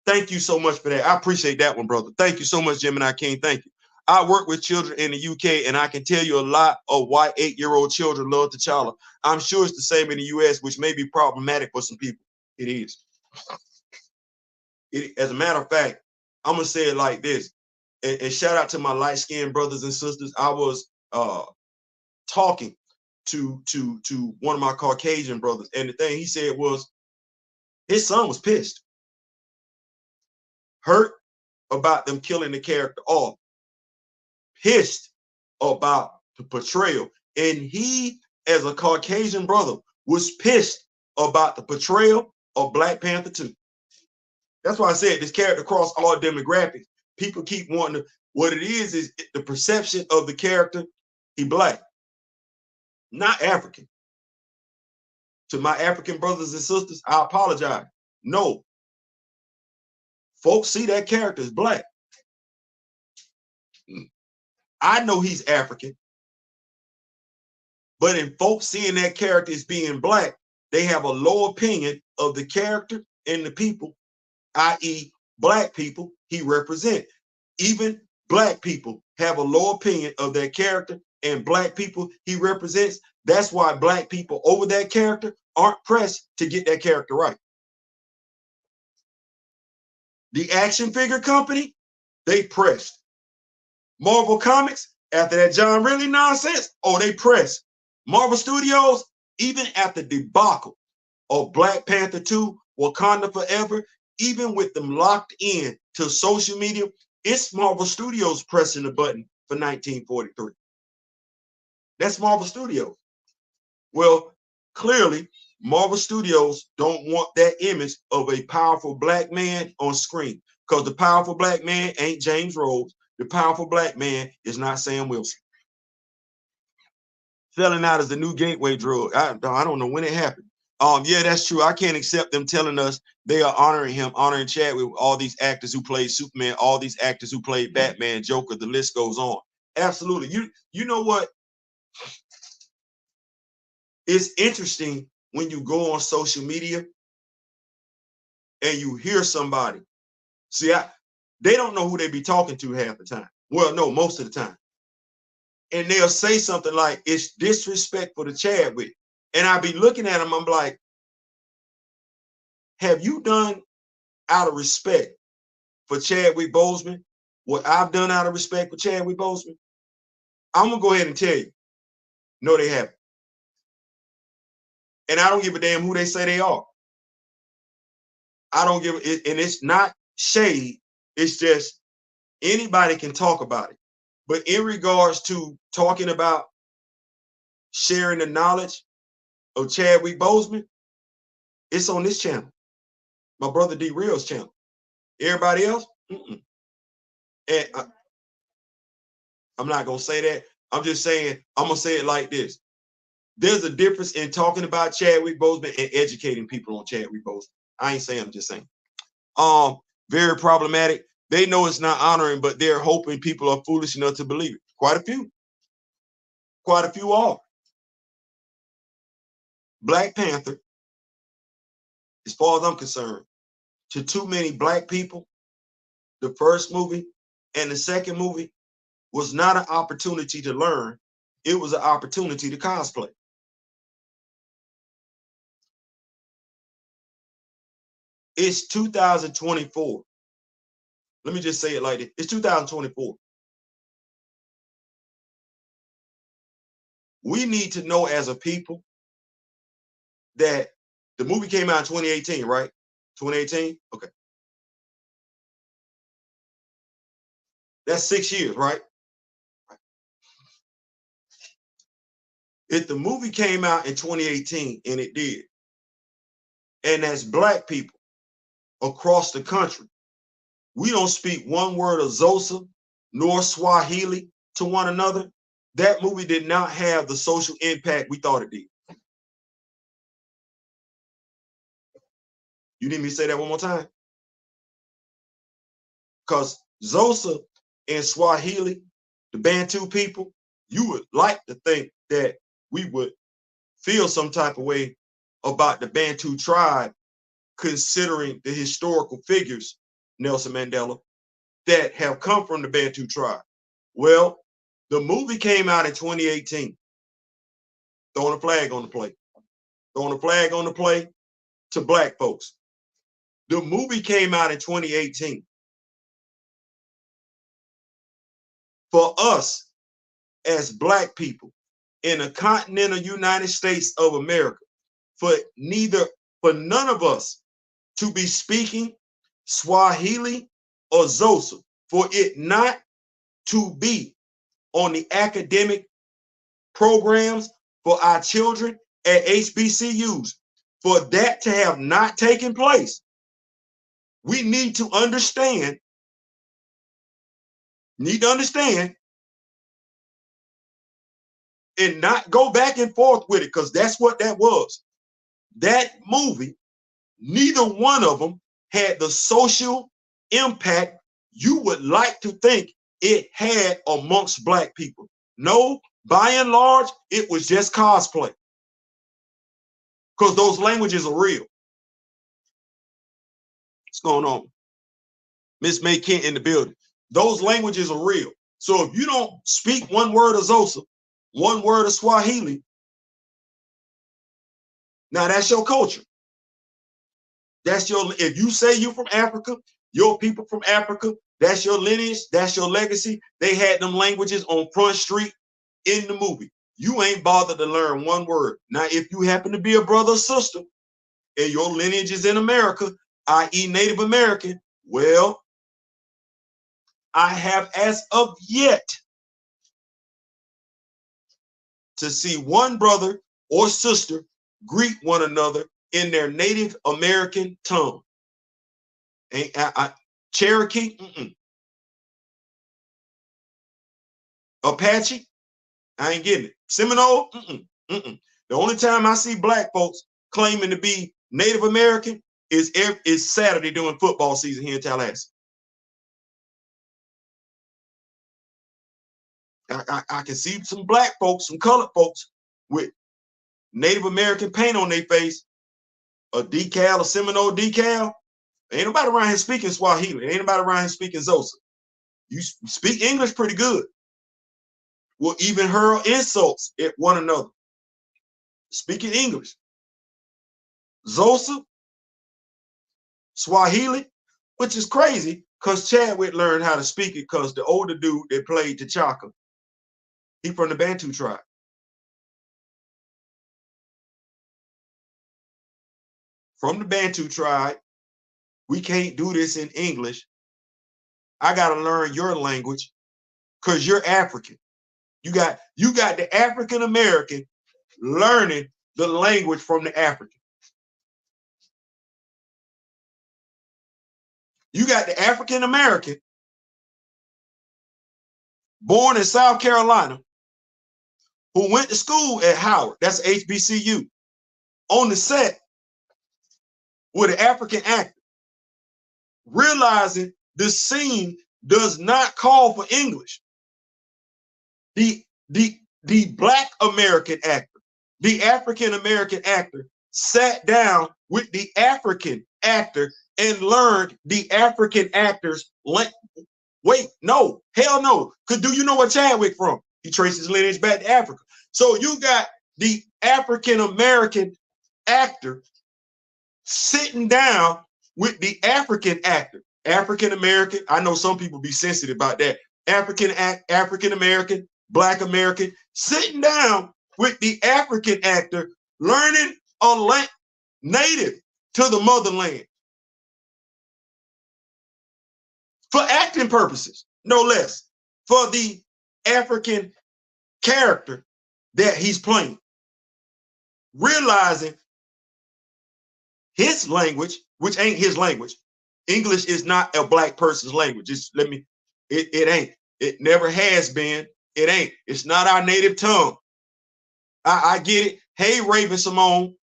Thank you so much for that. I appreciate that one, brother. Thank you so much, Gemini King. Thank you. I work with children in the UK, and I can tell you a lot of why 8-year-old children love T'Challa. I'm sure it's the same in the US, which may be problematic for some people. It is. As a matter of fact, I'm going to say it like this, and shout out to my light-skinned brothers and sisters. I was talking to one of my Caucasian brothers, and the thing he said was his son was pissed, hurt about them killing the character off. pissed about the portrayal. And he, as a Caucasian brother, was pissed about the portrayal of Black Panther 2. That's why I said this character across all demographics. People keep wanting to, what it is the perception of the character, he Black, not African. To my African brothers and sisters, I apologize. No. Folks see that character as Black. I know he's African. But in folks seeing that character as being Black, they have a low opinion of the character and the people, i.e. Black people he represents. Even Black people have a low opinion of their character and Black people he represents. That's why Black people over that character aren't pressed to get that character right. The action figure company, they pressed. Marvel Comics, after that John Ridley nonsense, oh, they pressed. Marvel Studios, even after debacle of Black Panther 2, Wakanda Forever, even with them locked in to social media, it's Marvel Studios pressing the button for 1943. That's Marvel Studios. Well, clearly, Marvel Studios don't want that image of a powerful Black man on screen, because the powerful Black man ain't James Rhodes. The powerful Black man is not Sam Wilson. Selling out as the new gateway drug. I don't know when it happened. Yeah, that's true. I can't accept them telling us they are honoring him, honoring Chadwick, all these actors who played Superman, all these actors who played Batman, Joker, the list goes on. Absolutely. You know what? It's interesting when you go on social media and you hear somebody. See, they don't know who they be talking to half the time. Well, no, most of the time. And they'll say something like, it's disrespectful to Chadwick. And I'll be looking at them, I'm like, have you done out of respect for Chadwick Boseman what I've done out of respect for Chadwick Boseman? I'm going to go ahead and tell you, no, they haven't. And I don't give a damn who they say they are. I don't give it, and it's not shade. It's just anybody can talk about it. But in regards to talking about sharing the knowledge of Chadwick Boseman, it's on this channel, my brother D Real's channel. Everybody else, and I'm not gonna say that. I'm just saying, I'm gonna say it like this. There's a difference in talking about Chadwick Boseman and educating people on Chadwick Boseman. I ain't saying, I'm just saying. Very problematic. They know it's not honoring, but they're hoping people are foolish enough to believe it. Quite a few are. Black Panther, as far as I'm concerned, to too many Black people, the first movie and the second movie was not an opportunity to learn. It was an opportunity to cosplay. It's 2024. Let me just say it like this. It's 2024. We need to know as a people that the movie came out in 2018, right? 2018? Okay. That's 6 years, right? If the movie came out in 2018, and it did, and as Black people across the country, we don't speak one word of Xhosa nor Swahili to one another, that movie did not have the social impact we thought it did. You need me to say that one more time? Because Xhosa and Swahili, the Bantu people, you would like to think that we would feel some type of way about the Bantu tribe, considering the historical figures, Nelson Mandela, that have come from the Bantu tribe. Well, the movie came out in 2018. Throwing a flag on the play. Throwing a flag on the play to Black folks. The movie came out in 2018. For us as Black people in the continental United States of America, for none of us to be speaking Swahili or Xhosa, for it not to be on the academic programs for our children at HBCUs. For that to have not taken place, we need to understand, and not go back and forth with it, because that's what that was. That movie, neither one of them had the social impact you would like to think it had amongst Black people. No, by and large, it was just cosplay, because those languages are real. What's going on? Miss May Kent in the building. Those languages are real. So if you don't speak one word of Xhosa, one word of Swahili, now that's your culture. That's your, if you say you're from Africa, your people from Africa, that's your lineage, that's your legacy. They had them languages on Front Street in the movie. You ain't bothered to learn one word. Now, if you happen to be a brother or sister and your lineage is in America, i.e. Native American, well, I have as of yet to see one brother or sister greet one another in their Native American tongue. Cherokee, Apache, I ain't getting it. Seminole, The only time I see Black folks claiming to be Native American is Saturday during football season here in Tallahassee. I can see some Black folks, some colored folks with Native American paint on their face, a decal, a Seminole decal. Ain't nobody around here speaking Swahili. Ain't nobody around here speaking Xhosa. You speak English pretty good. Will even hurl insults at one another. Speaking English. Xhosa, Swahili, which is crazy because Chadwick learned how to speak it because the older dude that played T'Chaka, he from the Bantu tribe. From the Bantu tribe, we can't do this in English. I got to learn your language because you're African. You got the African American learning the language from the African. You got the African American born in South Carolina who went to school at Howard, that's HBCU, on the set with an African actor, realizing the scene does not call for English. The Black American actor, the African American actor sat down with the African actor and learned the African actor's language. Wait, no, hell no. Because do you know where Chadwick from? He traces lineage back to Africa. So you got the African American actor sitting down with the African actor. African American, I know some people be sensitive about that. African American, Black American, sitting down with the African actor, learning a native to the motherland. For acting purposes, no less, for the African character that he's playing. Realizing his language, which ain't his language. English is not a Black person's language. It ain't. It never has been. It ain't. It's not our native tongue. I get it. Hey, Raven Simone,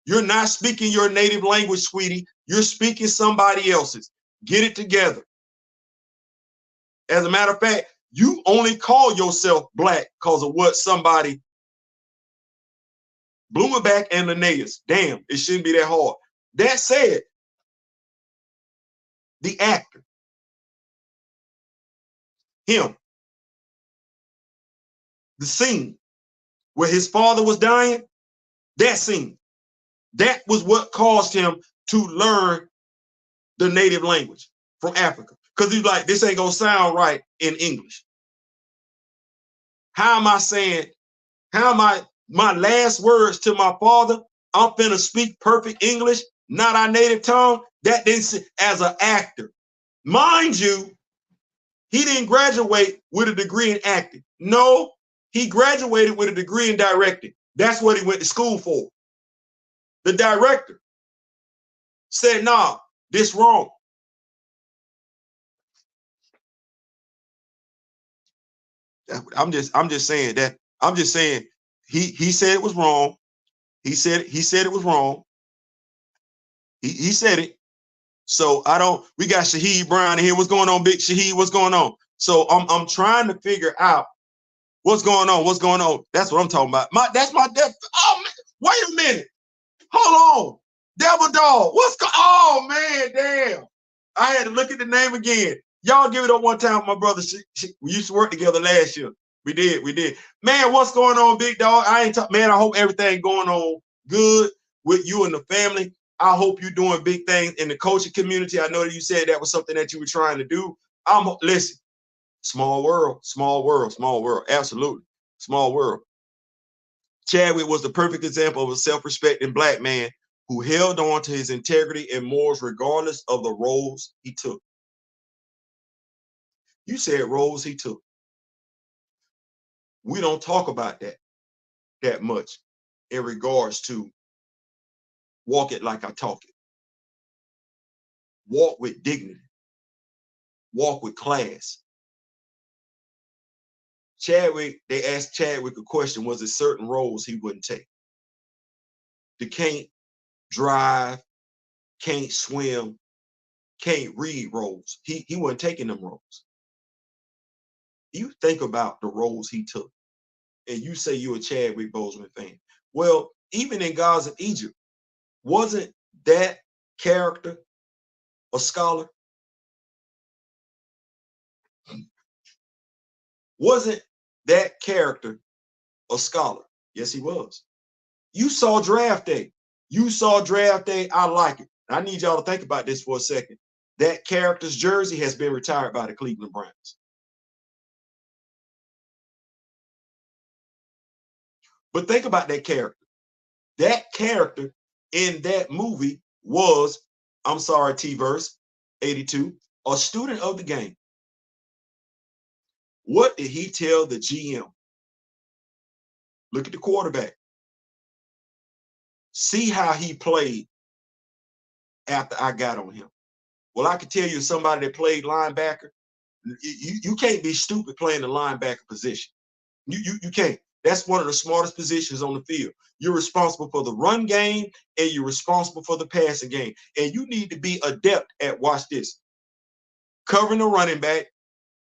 you're not speaking your native language, sweetie. You're speaking somebody else's. Get it together. As a matter of fact, you only call yourself Black because of what somebody, Blumenbach and Linnaeus. Damn, it shouldn't be that hard. That said, the actor, him, the scene where his father was dying, that scene, that was what caused him to learn the native language from Africa. Because he's like, this ain't gonna sound right in English. How am I saying, my last words to my father, I'm finna speak perfect English, not our native tongue? That didn't, as an actor. Mind you, he didn't graduate with a degree in acting. No, he graduated with a degree in directing. That's what he went to school for. The director said, nah, this wrong. I'm just saying that. I'm just saying he said it was wrong. He said it was wrong. He said it. So we got Shaheed Brown here. What's going on, Big Shaheed? What's going on? So I'm trying to figure out what's going on. What's going on? That's what I'm talking about. That's my death. Oh man, wait a minute. Hold on. Devil Dog. Oh man, damn. I had to look at the name again. Y'all give it up one time, my brother. We used to work together last year. We did. Man, what's going on, big dog? Man, I hope everything going on good with you and the family. I hope you're doing big things in the coaching community. I know that you said that was something that you were trying to do. Listen, small world, absolutely, small world. Chadwick was the perfect example of a self-respecting black man who held on to his integrity and morals regardless of the roles he took. You said roles he took. We don't talk about that much in regards to walk it like I talk it. Walk with dignity. Walk with class. They asked Chadwick a question, was it certain roles he wouldn't take? The can't drive, can't swim, can't read roles. He wasn't taking them roles. You think about the roles he took, and you say you're a Chadwick Boseman fan. Well, even in Gods of Egypt, wasn't that character a scholar? Wasn't that character a scholar? Yes, he was. You saw Draft Day. I like it. I need y'all to think about this for a second. That character's jersey has been retired by the Cleveland Browns. But think about that character. That character in that movie was, I'm sorry, T-Verse 82, a student of the game. What did he tell the GM? Look at the quarterback. See how he played after I got on him. Well, I can tell you somebody that played linebacker, you can't be stupid playing the linebacker position. You can't. That's one of the smartest positions on the field. You're responsible for the run game and you're responsible for the passing game. And you need to be adept at, watch this, covering the running back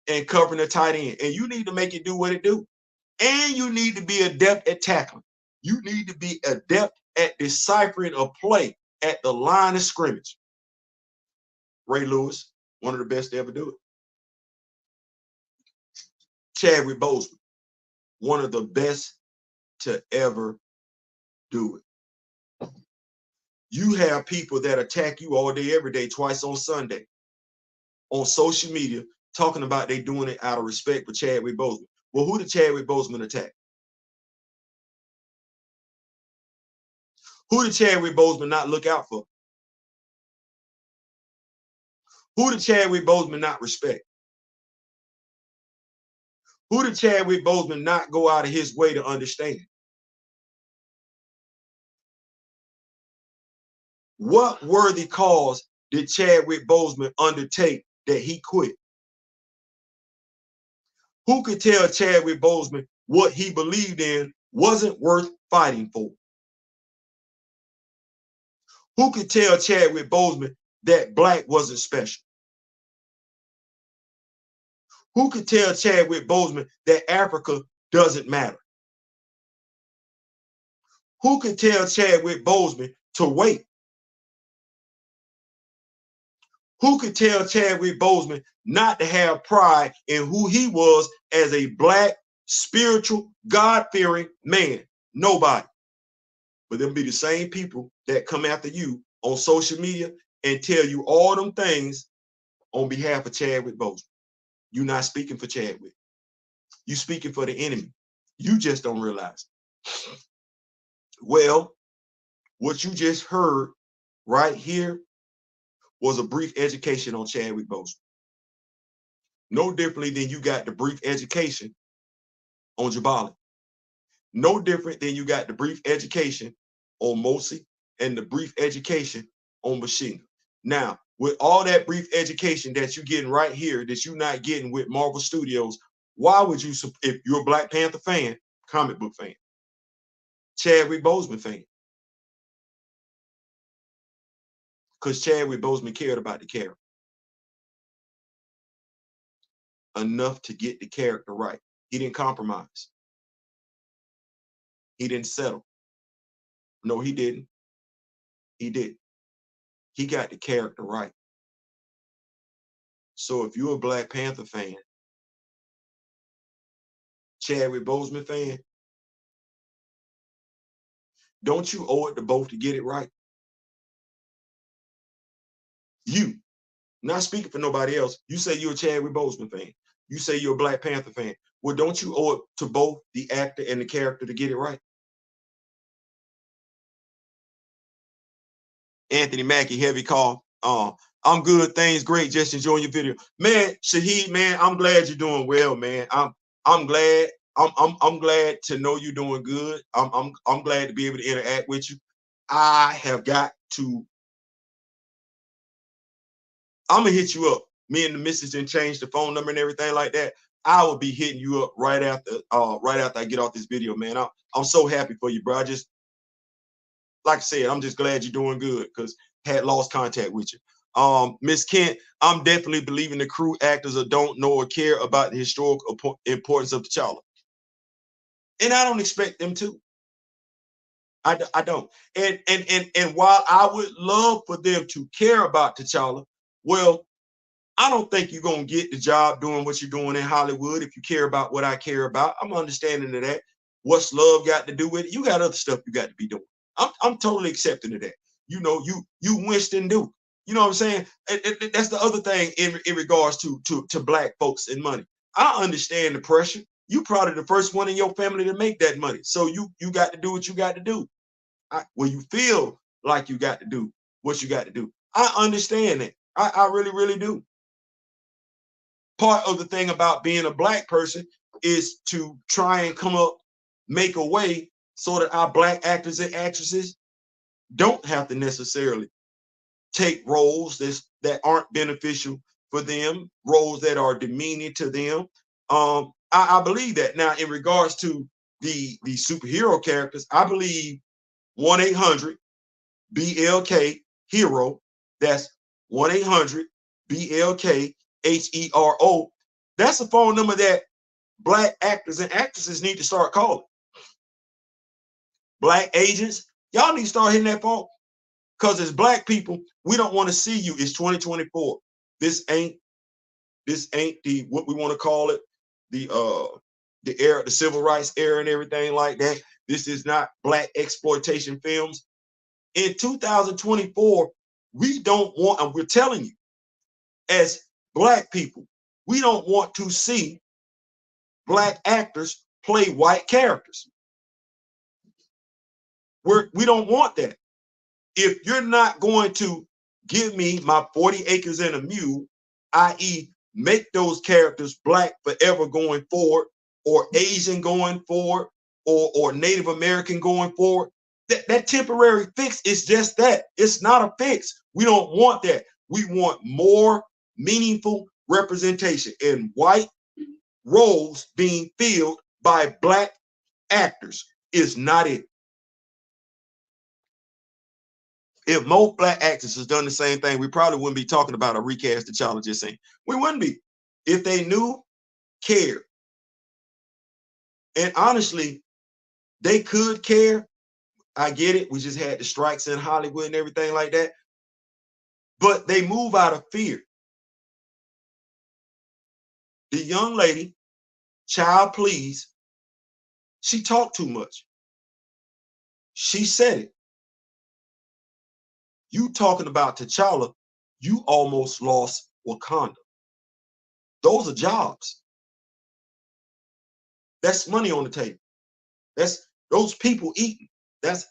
and covering the tight end. And you need to make it do what it do. And you need to be adept at tackling. You need to be adept at deciphering a play at the line of scrimmage. Ray Lewis, one of the best to ever do it. Chadwick Boseman, one of the best to ever do it. You have people that attack you all day, every day, twice on Sunday, on social media, talking about they doing it out of respect for Chadwick Boseman. Well, who did Chadwick Boseman attack? Who did Chadwick Boseman not look out for? Who did Chadwick Boseman not respect? Who did Chadwick Boseman not go out of his way to understand? What worthy cause did Chadwick Boseman undertake that he quit? Who could tell Chadwick Boseman what he believed in wasn't worth fighting for? Who could tell Chadwick Boseman that black wasn't special? Who could tell Chadwick Boseman that Africa doesn't matter? Who could tell Chadwick Boseman to wait? Who could tell Chadwick Boseman not to have pride in who he was as a black, spiritual, God-fearing man? Nobody. But them be the same people that come after you on social media and tell you all them things on behalf of Chadwick Boseman. You're not speaking for Chadwick. You're speaking for the enemy. You just don't realize. Well, what you just heard right here was a brief education on Chadwick Boseman. No differently than you got the brief education on Jubali. No different than you got the brief education on Mosi and the brief education on Bashenga. Now, with all that brief education that you're getting right here, that you're not getting with Marvel Studios, why would you, if you're a Black Panther fan, comic book fan, Chadwick Boseman fan? Because Chadwick Boseman cared about the character enough to get the character right. He didn't compromise. He didn't settle. No, he didn't. He didn't. He got the character right. So if you're a Black Panther fan, Chadwick Boseman fan, don't you owe it to both to get it right? You, not speaking for nobody else. You say you're a Chadwick Boseman fan. You say you're a Black Panther fan. Well, don't you owe it to both the actor and the character to get it right? Anthony Mackie, heavy call. I'm good. Things great. Just enjoying your video, man. Shahid, man, I'm glad you're doing well, man. I'm glad. I'm glad to know you're doing good. I'm glad to be able to interact with you. I have got to. I'm gonna hit you up. Me and the missus didn't change the phone number and everything like that. I will be hitting you up right after I get off this video, man. I'm so happy for you, bro. I just, like I said, I'm just glad you're doing good because had lost contact with you. Miss Kent, I'm definitely believing the crew actors don't know or care about the historical importance of T'Challa. And I don't expect them to. I don't. And while I would love for them to care about T'Challa, well, I don't think you're going to get the job doing what you're doing in Hollywood if you care about what I care about. I'm understanding of that. What's love got to do with it? You got other stuff you got to be doing. I'm totally accepting of that. You know, you Winston Duke. You know what I'm saying? That's the other thing in regards to Black folks and money. I understand the pressure. You probably the first one in your family to make that money. So you got to do what you got to do. When you feel like you got to do what you got to do. I understand that. I really, really do. Part of the thing about being a Black person is to try and come up, make a way so that our Black actors and actresses don't have to necessarily take roles that aren't beneficial for them, roles that are demeaning to them. I believe that. Now, in regards to the superhero characters, I believe 1-800-BLK hero. That's 1-800-BLK HERO. That's a phone number that Black actors and actresses need to start calling. Black agents, y'all need to start hitting that phone. Because as Black people, we don't want to see you. It's 2024. This ain't the what we want to call it, the era, the civil rights era and everything like that. This is not Black exploitation films. In 2024, we don't want, and we're telling you, as Black people, we don't want to see Black actors play white characters. We don't want that. If you're not going to give me my 40 acres and a mule, i.e., make those characters Black forever going forward, or Asian going forward, or Native American going forward, that temporary fix is just that. It's not a fix. We don't want that. We want more meaningful representation in white roles being filled by Black actors is not it. If most Black actors has done the same thing, we probably wouldn't be talking about a recast of T'Challa just saying. We wouldn't be. If they knew, cared. And honestly, they could care. I get it. We just had the strikes in Hollywood and everything like that. But they move out of fear. The young lady, child please, she talked too much. She said it. You talking about T'Challa, you almost lost Wakanda. Those are jobs. That's money on the table. That's those people eating. That's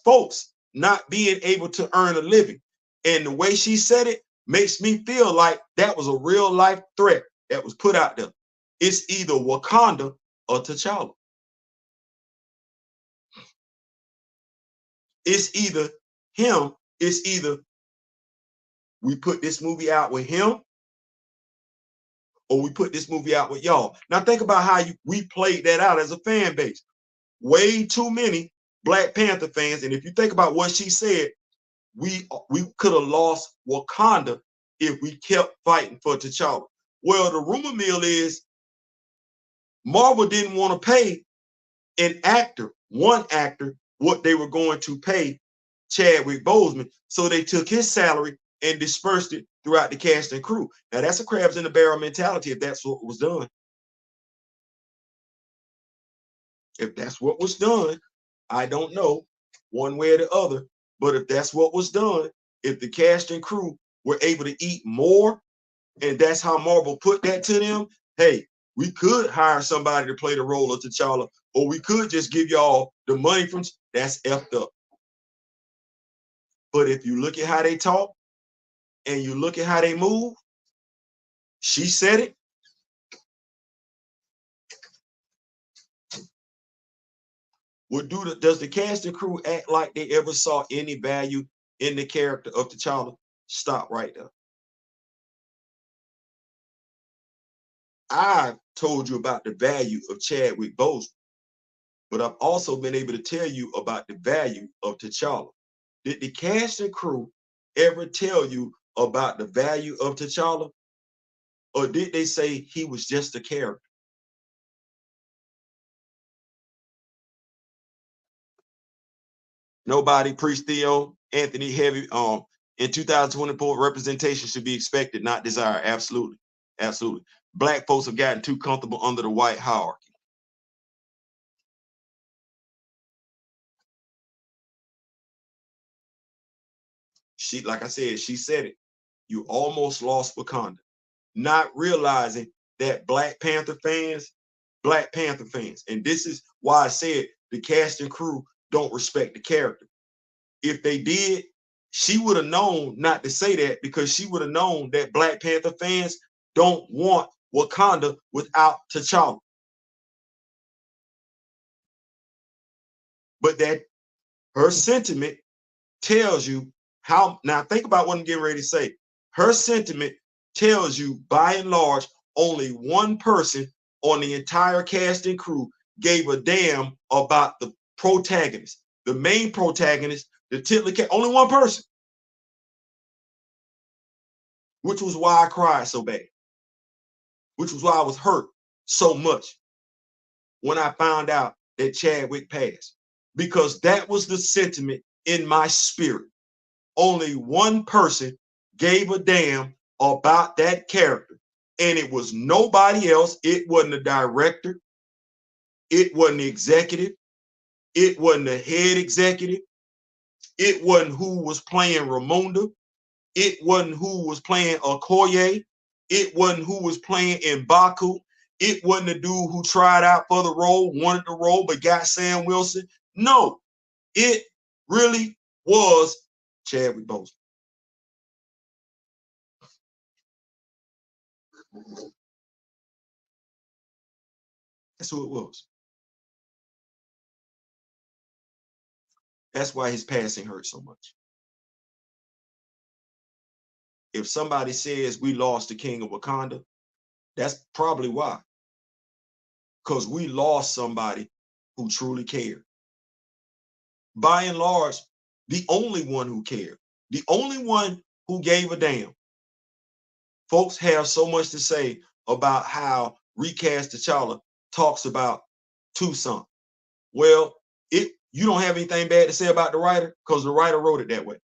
folks not being able to earn a living. And the way she said it makes me feel like that was a real life threat that was put out there. It's either Wakanda or T'Challa. It's either him, it's either we put this movie out with him or we put this movie out with y'all. Now think about how we played that out as a fan base. Way too many Black Panther fans, and if you think about what she said, we could have lost Wakanda if we kept fighting for T'Challa. Well, the rumor mill is Marvel didn't want to pay one actor, what they were going to pay Chadwick Boseman. So they took his salary and dispersed it throughout the cast and crew. Now that's a crabs in the barrel mentality if that's what was done. If that's what was done, I don't know one way or the other, but if that's what was done, if the cast and crew were able to eat more, and that's how Marvel put that to them, hey, we could hire somebody to play the role of T'Challa, or we could just give y'all the money from, that's effed up. But if you look at how they talk and you look at how they move, she said it. Does the cast and crew act like they ever saw any value in the character of T'Challa? Stop right there. I've told you about the value of Chadwick Boseman, but I've also been able to tell you about the value of T'Challa. Did the cast and crew ever tell you about the value of T'Challa? Or did they say he was just a character? Nobody, Priest Theo, Anthony Heavy, in 2024, representation should be expected, not desired. Absolutely. Absolutely. Black folks have gotten too comfortable under the white hierarchy. She, like I said, she said it. You almost lost Wakanda, not realizing that Black Panther fans, and this is why I said the cast and crew don't respect the character. If they did, she would have known not to say that, because she would have known that Black Panther fans don't want Wakanda without T'Challa. But that her sentiment tells you how, now think about what I'm getting ready to say. Her sentiment tells you, by and large, only one person on the entire cast and crew gave a damn about the protagonist, the main protagonist, the titular cat. Only one person, which was why I cried so bad, which was why I was hurt so much when I found out that Chadwick passed, because that was the sentiment in my spirit. Only one person gave a damn about that character, and it was nobody else. It wasn't the director, it wasn't the executive, it wasn't the head executive, it wasn't who was playing Ramunda, it wasn't who was playing Okoye, it wasn't who was playing M'Baku, it wasn't the dude who tried out for the role, wanted the role, but got Sam Wilson. No, it really was Chadwick Boseman. That's who it was. That's why his passing hurt so much. If somebody says we lost the king of Wakanda, that's probably why. Because we lost somebody who truly cared. By and large, the only one who cared, the only one who gave a damn. Folks have so much to say about how recast T'Challa talks about Tucson. Well, you don't have anything bad to say about the writer, because the writer wrote it that way.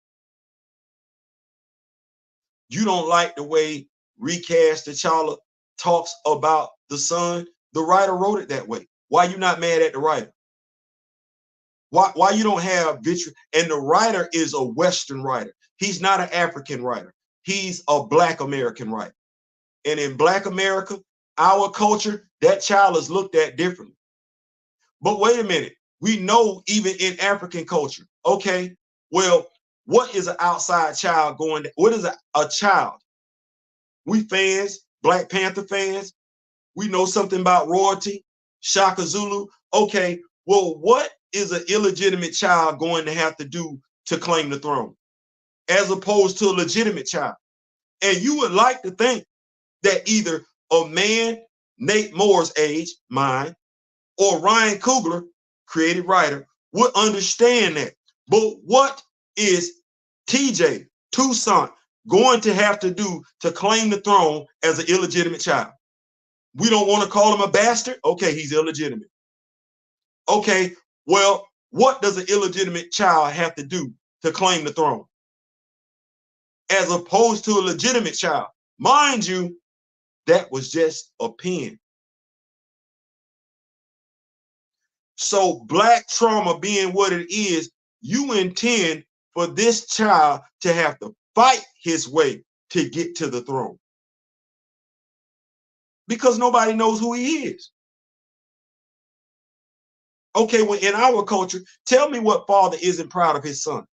You don't like the way recast T'Challa talks about the son, the writer wrote it that way. Why you not mad at the writer? Why you don't have vitriol? And the writer is a Western writer. He's not an African writer. He's a Black American writer. And in Black America, our culture, that child is looked at differently. But wait a minute, we know even in African culture, okay, well, what is an outside child what is a child? We fans, Black Panther fans, We know something about royalty, Shaka Zulu. Okay, well, what is an illegitimate child going to have to do to claim the throne, as opposed to a legitimate child? And you would like to think that either a man, Nate Moore's age, mine, or Ryan Coogler, creative writer, would understand that. But what is TJ Toussaint going to have to do to claim the throne as an illegitimate child? We don't want to call him a bastard. Okay, he's illegitimate. Okay, well, what does an illegitimate child have to do to claim the throne, as opposed to a legitimate child? Mind you, that was just a pen. So Black trauma being what it is, you intend for this child to have to fight his way to get to the throne, because nobody knows who he is. Okay, well, in our culture, tell me what father isn't proud of his son.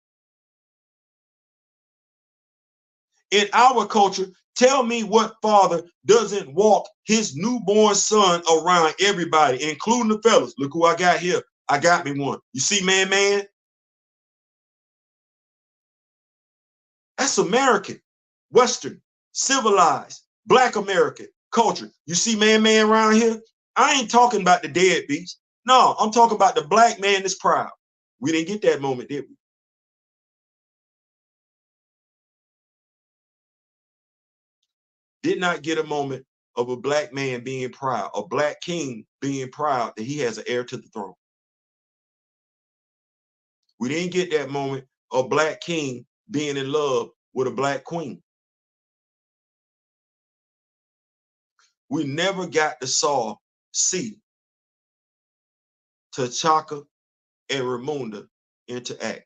In our culture, tell me what father doesn't walk his newborn son around everybody, including the fellas. Look who I got here. I got me one. You see, man? That's American, Western, civilized, Black American culture. You see, man around here? I ain't talking about the deadbeats. No, I'm talking about the Black man that's proud. We didn't get that moment, did we? Did not get a moment of a Black man being proud, a Black king being proud that he has an heir to the throne. We didn't get that moment of Black king being in love with a Black queen. We never got to see T'Chaka and Ramunda interact.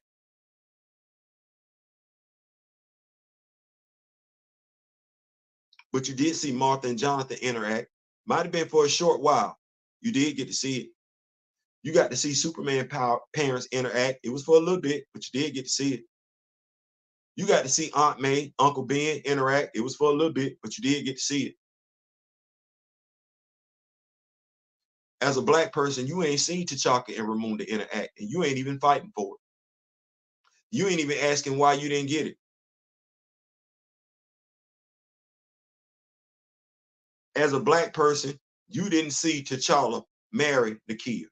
But you did see Martha and Jonathan interact. Might have been for a short while. You did get to see it. You got to see Superman parents interact. It was for a little bit, but you did get to see it. You got to see Aunt May, Uncle Ben interact. It was for a little bit, but you did get to see it. As a Black person, you ain't seen T'Chaka and Ramunda interact, and you ain't even fighting for it. You ain't even asking why you didn't get it. As a Black person, you didn't see T'Challa marry Nakia.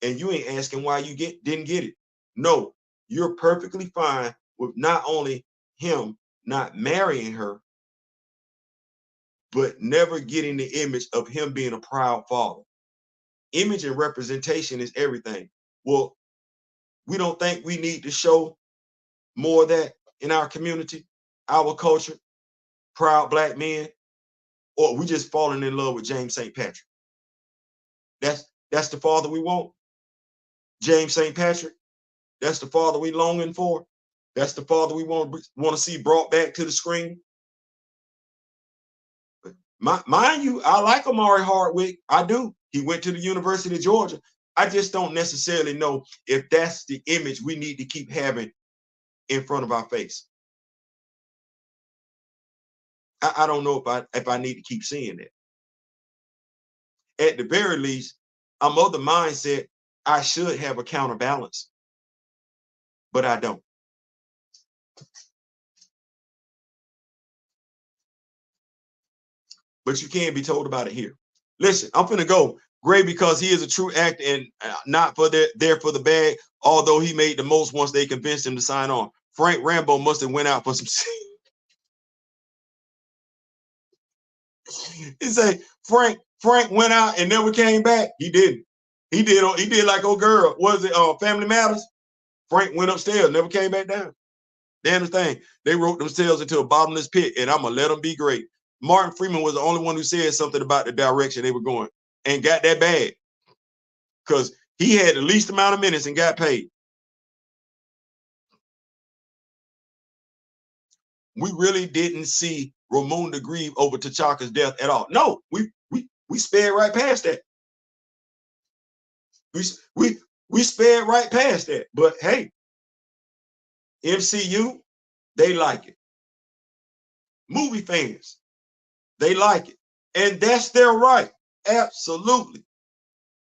And you ain't asking why you didn't get it. No, you're perfectly fine with not only him not marrying her, but never getting the image of him being a proud father. Image and representation is everything. Well, we don't think we need to show more of that in our community, our culture, proud Black men, or we just falling in love with James St. Patrick. That's the father we want. James St. Patrick, that's the father we longing for. That's the father we want to see brought back to the screen. Mind you, I like Amari Hardwick. I do. He went to the University of Georgia. I just don't necessarily know if that's the image we need to keep having in front of our face. I don't know if I need to keep seeing that. At the very least, I'm of the mindset I should have a counterbalance, but I don't. But you can't be told about it here. Listen, I'm finna go. Gray, because he is a true actor and not for there for the bag, although he made the most once they convinced him to sign on. Frank Rambo must have went out for some. He say Frank went out and never came back. He didn't. He did like old girl. Was it Family Matters? Frank went upstairs, never came back down. Damn the thing. They wrote themselves into a bottomless pit, and I'm gonna let them be great. Martin Freeman was the only one who said something about the direction they were going and got that bag, because he had the least amount of minutes and got paid. We really didn't see Ramunda grieve over T'Chaka's death at all. No, we sped right past that. We sped right past that. But hey, MCU, they like it. Movie fans, they like it. And that's their right. Absolutely.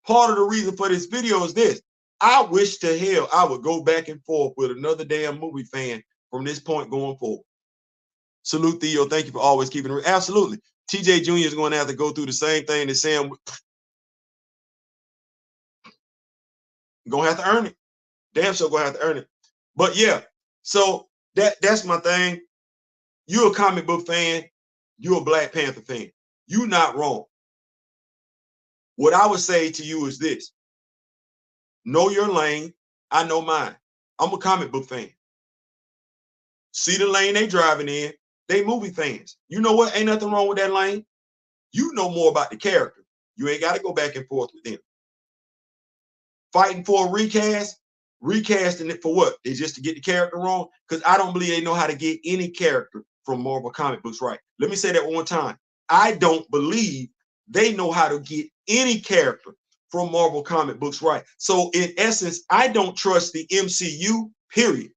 Part of the reason for this video is this. I wish to hell I would go back and forth with another damn movie fan from this point going forward. Salute, Theo. Thank you for always keeping it. Absolutely. TJ Jr. is going to have to go through the same thing that Sam. Going to have to earn it. Damn sure going to have to earn it. But yeah, so that's my thing. You're a comic book fan. You're a Black Panther fan. You're not wrong. What I would say to you is this. Know your lane. I know mine. I'm a comic book fan. See the lane they driving in. They movie fans. You know what? Ain't nothing wrong with that lane. You know more about the character. You ain't got to go back and forth with them. Fighting for a recast, recasting it for what? They just to get the character wrong? Because I don't believe they know how to get any character from Marvel comic books right. Let me say that one more time. I don't believe they know how to get any character from Marvel comic books right. So in essence, I don't trust the MCU, period.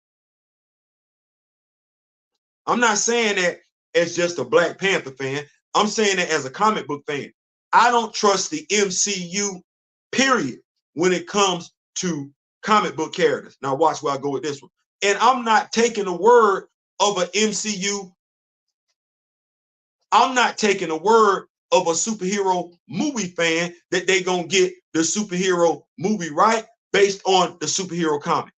I'm not saying that as just a Black Panther fan. I'm saying that as a comic book fan. I don't trust the MCU, period, when it comes to comic book characters. Now watch where I go with this one. And I'm not taking a word of an MCU. I'm not taking a word of a superhero movie fan that they gonna get the superhero movie right based on the superhero comic.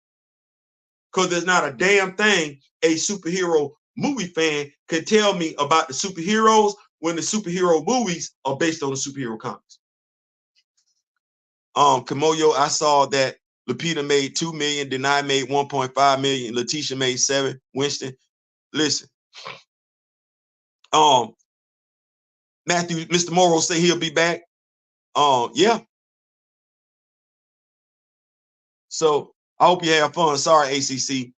Because there's not a damn thing a superhero movie fan can tell me about the superheroes when the superhero movies are based on the superhero comics. Kamoyo, I saw that Lupita made 2 million, Denai made 1.5 million, Letitia made 7. Winston, listen. Matthew, Mr. Morrow say he'll be back. Yeah. So I hope you have fun. Sorry, ACC.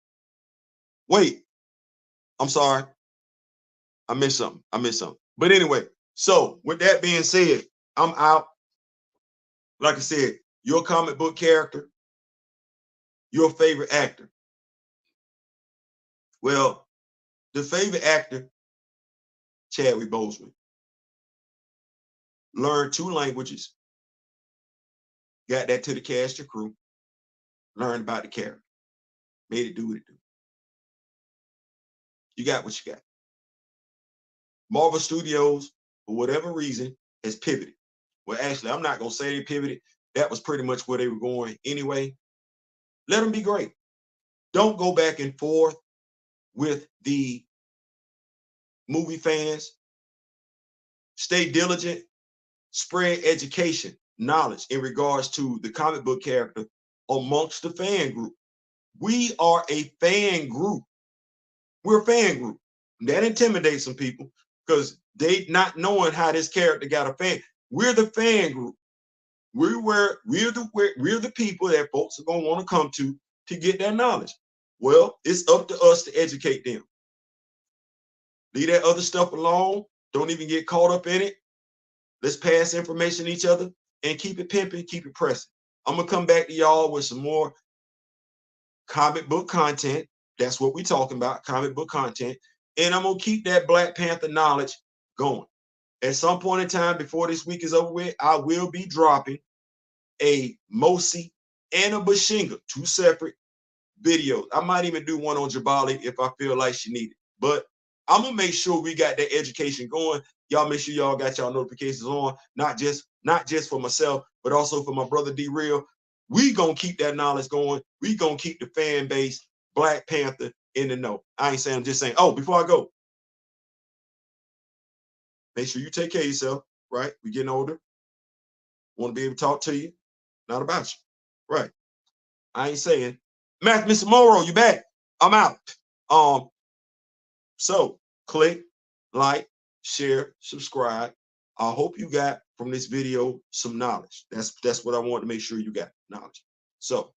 Wait, I'm sorry. I missed something. But anyway, so with that being said, I'm out. Like I said, your comic book character, your favorite actor. Well, the favorite actor, Chadwick Boseman, learned 2 languages, got that to the cast and crew, learned about the character, made it do what it do. You got what you got. Marvel Studios, for whatever reason, has pivoted. Well, actually, I'm not going to say they pivoted. That was pretty much where they were going anyway. Let them be great. Don't go back and forth with the movie fans. Stay diligent. Spread education, knowledge in regards to the comic book character amongst the fan group. We are a fan group. We're a fan group. That intimidates some people because they not knowing how this character got a fan. We're the fan group. We're the people that folks are gonna want to come to get that knowledge. Well, it's up to us to educate them. Leave that other stuff alone. Don't even get caught up in it. Let's pass information to each other and keep it pimping, keep it pressing. I'm gonna come back to y'all with some more comic book content. That's what we're talking about, comic book content. And I'm gonna keep that Black Panther knowledge going. At some point in time before this week is over with, I will be dropping a Mosi and a Bashenga, 2 separate videos. I might even do one on Jubali if I feel like she needs it. But I'm gonna make sure we got that education going. Y'all make sure y'all got y'all notifications on, not just for myself, but also for my brother D Real. We gonna keep that knowledge going. We gonna keep the fan base, Black Panther, in the know. I ain't saying, I'm just saying, oh, before I go, make sure you take care of yourself, right? We're getting older. Want to be able to talk to you, not about you. Right. I ain't saying, Mr. Morrow, you back. I'm out. So click, like, share, subscribe. I hope you got from this video some knowledge. That's what I want to make sure you got knowledge. So